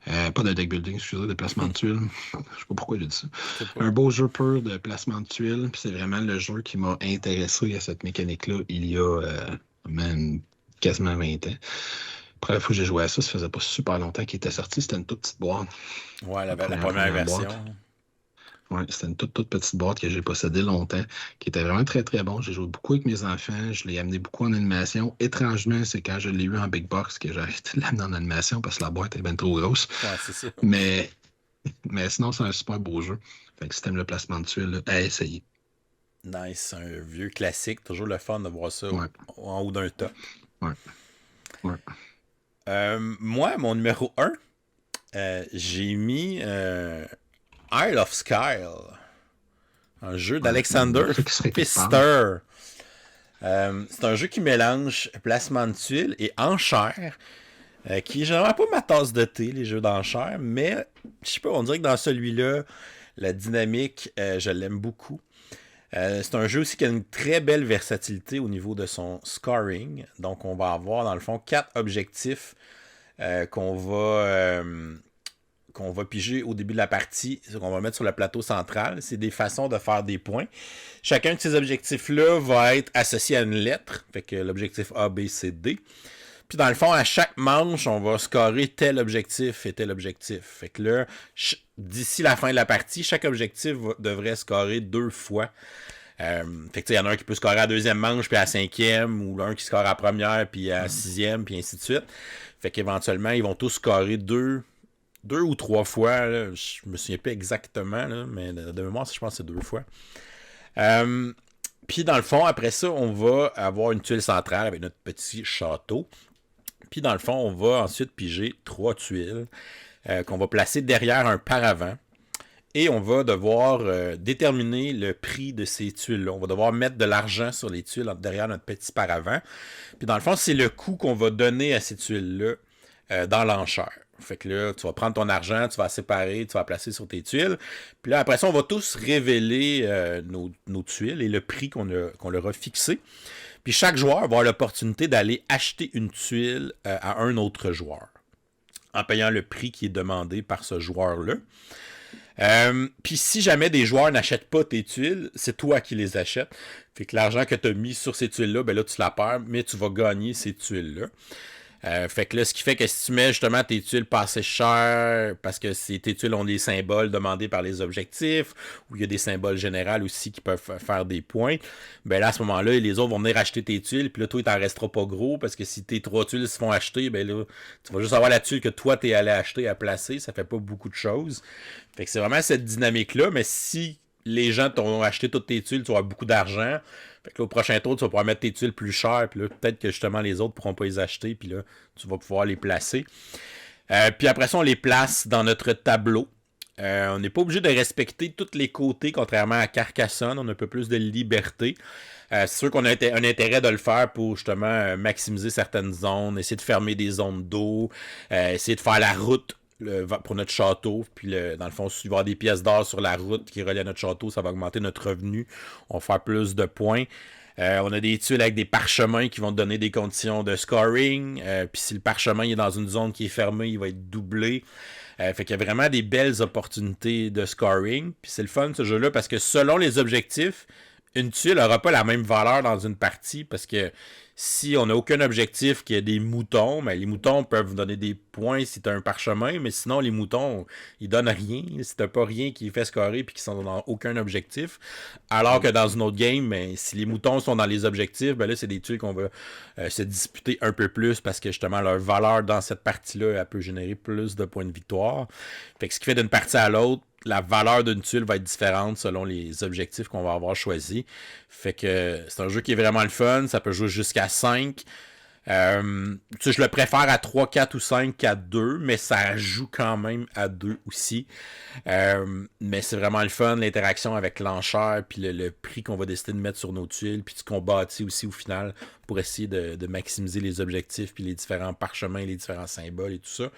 Pas de deck building, excusez, de placement de tuiles. Je sais pas pourquoi j'ai dit ça. Je sais pas. Un beau jeu pur de placement de tuiles. Puis c'est vraiment le jeu qui m'a intéressé à cette mécanique-là il y a même quasiment 20 ans. La première fois que j'ai joué à ça, ça faisait pas super longtemps qu'il était sorti. C'était une toute petite boîte. Ouais, la première Première version. boîte. Ouais, c'était une toute petite boîte que j'ai possédée longtemps, qui était vraiment très, très bon. J'ai joué beaucoup avec mes enfants. Je l'ai amené beaucoup en animation. Étrangement, c'est quand je l'ai eu en big box que j'ai arrêté de l'amener en animation parce que la boîte est bien trop grosse. Ouais, c'est ça. Mais, mais sinon, c'est un super beau jeu. Fait que si t'aimes le placement de tuiles, là, à essayer. Nice, un vieux classique. Toujours le fun de voir ça Ouais, en haut d'un top. ouais, ouais. Moi, mon numéro 1, j'ai mis Isle of Skyle. Un jeu d'Alexander Ça qui serait quelque part. Pfister. C'est un jeu qui mélange placement de tuiles et enchères, qui est généralement pas ma tasse de thé, les jeux d'enchères, mais je sais pas, on dirait que dans celui-là, la dynamique, je l'aime beaucoup. C'est un jeu aussi qui a une très belle versatilité au niveau de son scoring. Donc, on va avoir, dans le fond, 4 objectifs qu'on va piger au début de la partie, qu'on va mettre sur le plateau central. C'est des façons de faire des points. Chacun de ces objectifs-là va être associé à une lettre. Fait que l'objectif A, B, C, D. Puis dans le fond, à chaque manche, on va scorer tel objectif et tel objectif. Fait que là, d'ici la fin de la partie, chaque objectif devrait scorer 2 fois. Fait que il y en a un qui peut scorer à la deuxième manche, puis à la cinquième, ou l'un qui score à la première, puis à la sixième, puis ainsi de suite. Fait qu'éventuellement, ils vont tous scorer 2 ou 3 fois. Là. Je me souviens pas exactement, là, mais de mémoire, je pense que c'est 2 fois. Puis dans le fond, après ça, on va avoir une tuile centrale avec notre petit château. Puis dans le fond, on va ensuite piger 3 tuiles qu'on va placer derrière un paravent. Et on va devoir déterminer le prix de ces tuiles-là. On va devoir mettre de l'argent sur les tuiles derrière notre petit paravent. Puis dans le fond, c'est le coût qu'on va donner à ces tuiles-là dans l'enchère. Fait que là, tu vas prendre ton argent, tu vas séparer, tu vas placer sur tes tuiles. Puis là, après ça, on va tous révéler nos tuiles et le prix qu'on leur a fixé. Puis chaque joueur va avoir l'opportunité d'aller acheter une tuile à un autre joueur en payant le prix qui est demandé par ce joueur-là. Puis si jamais des joueurs n'achètent pas tes tuiles, c'est toi qui les achètes. Fait que l'argent que tu as mis sur ces tuiles-là, ben là, tu la perds, mais tu vas gagner ces tuiles-là. Fait que là, ce qui fait que si tu mets justement tes tuiles pas assez chères, parce que tes tuiles ont des symboles demandés par les objectifs, ou il y a des symboles généraux aussi qui peuvent faire des points, ben là, à ce moment-là, les autres vont venir acheter tes tuiles, puis là, toi, il t'en restera pas gros, parce que si tes 3 tuiles se font acheter, ben là, tu vas juste avoir la tuile que toi, t'es allé acheter à placer, ça fait pas beaucoup de choses. Fait que c'est vraiment cette dynamique-là, mais si les gens t'ont acheté toutes tes tuiles, tu vas avoir beaucoup d'argent. Fait que là, au prochain tour, tu vas pouvoir mettre tes tuiles plus chères, puis là, peut-être que justement les autres ne pourront pas les acheter, puis là, tu vas pouvoir les placer. Puis après ça, on les place dans notre tableau. On n'est pas obligé de respecter tous les côtés, contrairement à Carcassonne, on a un peu plus de liberté. C'est sûr qu'on a un intérêt de le faire pour justement maximiser certaines zones, essayer de fermer des zones d'eau, essayer de faire la route pour notre château. Puis dans le fond, s'il va y avoir des pièces d'or sur la route qui relient à notre château, ça va augmenter notre revenu. On va faire plus de points. On a des tuiles avec des parchemins qui vont donner des conditions de scoring. Puis si le parchemin est dans une zone qui est fermée, il va être doublé. Fait qu'il y a vraiment des belles opportunités de scoring. Puis c'est le fun ce jeu-là parce que selon les objectifs, une tuile n'aura pas la même valeur dans une partie parce que si on n'a aucun objectif qui a des moutons, ben les moutons peuvent vous donner des points si tu as un parchemin, mais sinon les moutons, ils donnent rien si tu n'as pas rien qui fait scorer et qui sont dans aucun objectif. Alors que dans une autre game, ben, si les moutons sont dans les objectifs, ben là c'est des tuiles qu'on va se disputer un peu plus parce que justement leur valeur dans cette partie-là, elle peut générer plus de points de victoire. Fait que ce qui fait d'une partie à l'autre, la valeur d'une tuile va être différente selon les objectifs qu'on va avoir choisis. Fait que c'est un jeu qui est vraiment le fun. Ça peut jouer jusqu'à 5. Je le préfère à 3, 4 ou 5 qu'à 2, mais ça joue quand même à 2 aussi. Mais c'est vraiment le fun, l'interaction avec l'enchère, puis le prix qu'on va décider de mettre sur nos tuiles, puis ce qu'on bâtit aussi au final pour essayer de maximiser les objectifs, puis les différents parchemins, les différents symboles et tout ça.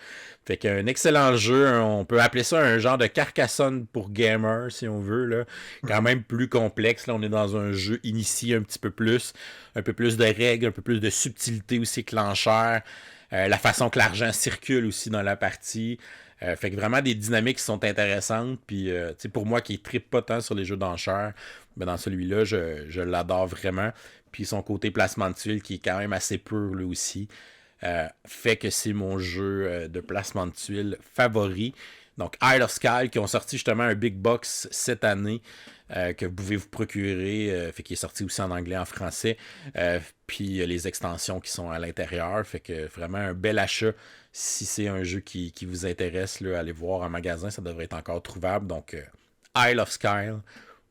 Fait qu'un excellent jeu, on peut appeler ça un genre de Carcassonne pour gamers, si on veut, là. Quand même plus complexe, là, on est dans un jeu initié un peu plus de règles, un peu plus de subtilité aussi que l'enchère, la façon que l'argent circule aussi dans la partie. Fait que vraiment des dynamiques qui sont intéressantes. Puis pour moi qui trippe pas tant sur les jeux d'enchères, ben dans celui-là, je l'adore vraiment. Puis son côté placement de tuiles qui est quand même assez pur lui aussi. Fait que c'est mon jeu de placement de tuiles favori. Donc Isle of Skye qui ont sorti justement un big box cette année que vous pouvez vous procurer, fait qu'il est sorti aussi en anglais, en français, puis les extensions qui sont à l'intérieur, fait que vraiment un bel achat si c'est un jeu qui vous intéresse, là, allez voir en magasin, ça devrait être encore trouvable. Donc Isle of Skye,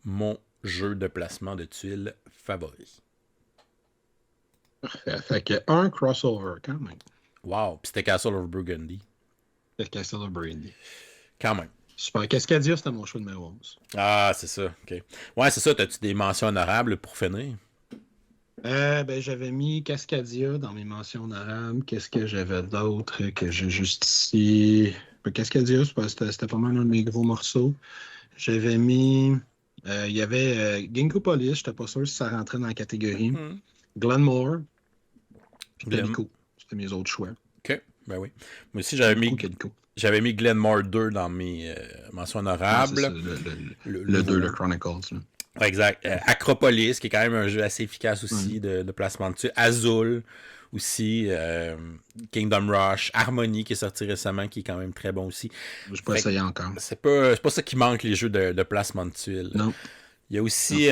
mon jeu de placement de tuiles favori. Fait que un crossover quand même. Wow, puis c'était Castle of Burgundy. C'était Castle of Burgundy. Quand même. Super. Cascadia, c'était mon choix numéro 11. Ah, c'est ça, ok. Ouais, c'est ça, t'as-tu des mentions honorables pour finir? J'avais mis Cascadia dans mes mentions honorables. Qu'est-ce que j'avais d'autre que j'ai juste ici? Cascadia, c'était pas mal un de mes gros morceaux. J'avais mis. Il y avait Ginkgo Police, j'étais pas sûr si ça rentrait dans la catégorie. Glenmore, puis Calico. C'était mes autres choix. Ok, ben oui. Moi aussi, j'avais mis Glenmore 2 dans mes mentions honorables. Ah, le 2, le Chronicles. Là. Exact. Acropolis, qui est quand même un jeu assez efficace aussi de placement de tuiles. Azul aussi. Kingdom Rush. Harmony, qui est sorti récemment, qui est quand même très bon aussi. Je n'ai pas essayé encore. C'est pas ça qui manque, les jeux de placement de tuiles. Non. Il y a aussi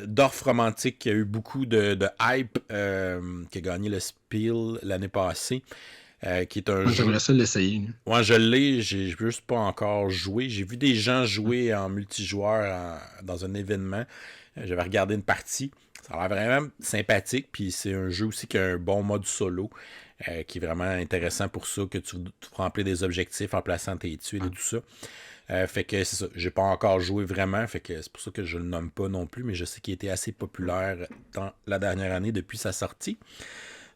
Dorf Romantique qui a eu beaucoup de hype, qui a gagné le Spiel l'année passée. Qui est un jeu... J'aimerais ça l'essayer. Ouais, je l'ai, j'ai juste pas encore joué. J'ai vu des gens jouer en multijoueur dans un événement. J'avais regardé une partie. Ça a l'air vraiment sympathique. Puis c'est un jeu aussi qui a un bon mode solo, qui est vraiment intéressant pour ça, que tu remplis des objectifs en plaçant tes tuiles et tout ça. Fait que c'est ça. J'ai pas encore joué vraiment. Fait que c'est pour ça que je le nomme pas non plus. Mais je sais qu'il a été assez populaire dans la dernière année depuis sa sortie.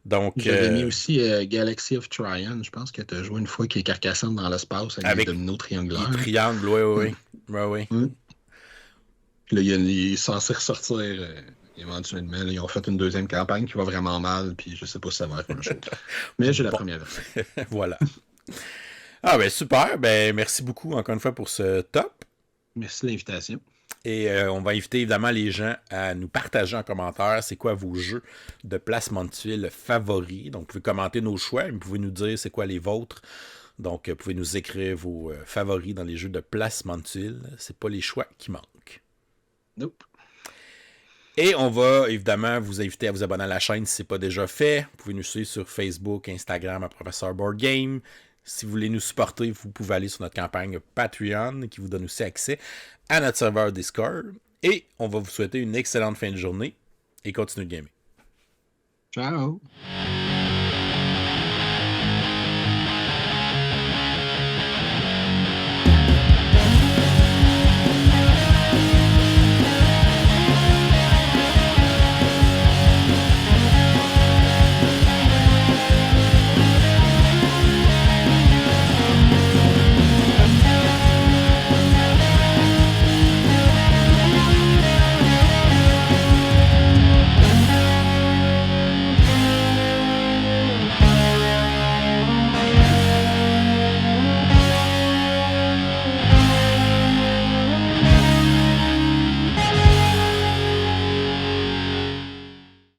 Donc, j'avais mis aussi Galaxy of Tryon. Je pense que tu as joué une fois qui est Carcassonne dans l'espace avec des dominos triangulaires. Les triangles, oui. Puis là, il est censé ressortir éventuellement. Là, ils ont fait une deuxième campagne qui va vraiment mal, puis je sais pas si ça va être une chose. Mais j'ai la première version. Voilà. Ah ben super. Ben merci beaucoup encore une fois pour ce top. Merci de l'invitation. Et on va inviter évidemment les gens à nous partager en commentaire c'est quoi vos jeux de placement de tuiles favoris. Donc, vous pouvez commenter nos choix, vous pouvez nous dire c'est quoi les vôtres. Donc, vous pouvez nous écrire vos favoris dans les jeux de placement de tuiles. C'est pas les choix qui manquent. Nope. Et on va évidemment vous inviter à vous abonner à la chaîne si ce n'est pas déjà fait. Vous pouvez nous suivre sur Facebook, Instagram à Professeur Board Game. Si vous voulez nous supporter, vous pouvez aller sur notre campagne Patreon qui vous donne aussi accès à notre serveur Discord. Et on va vous souhaiter une excellente fin de journée et continuez de gamer. Ciao!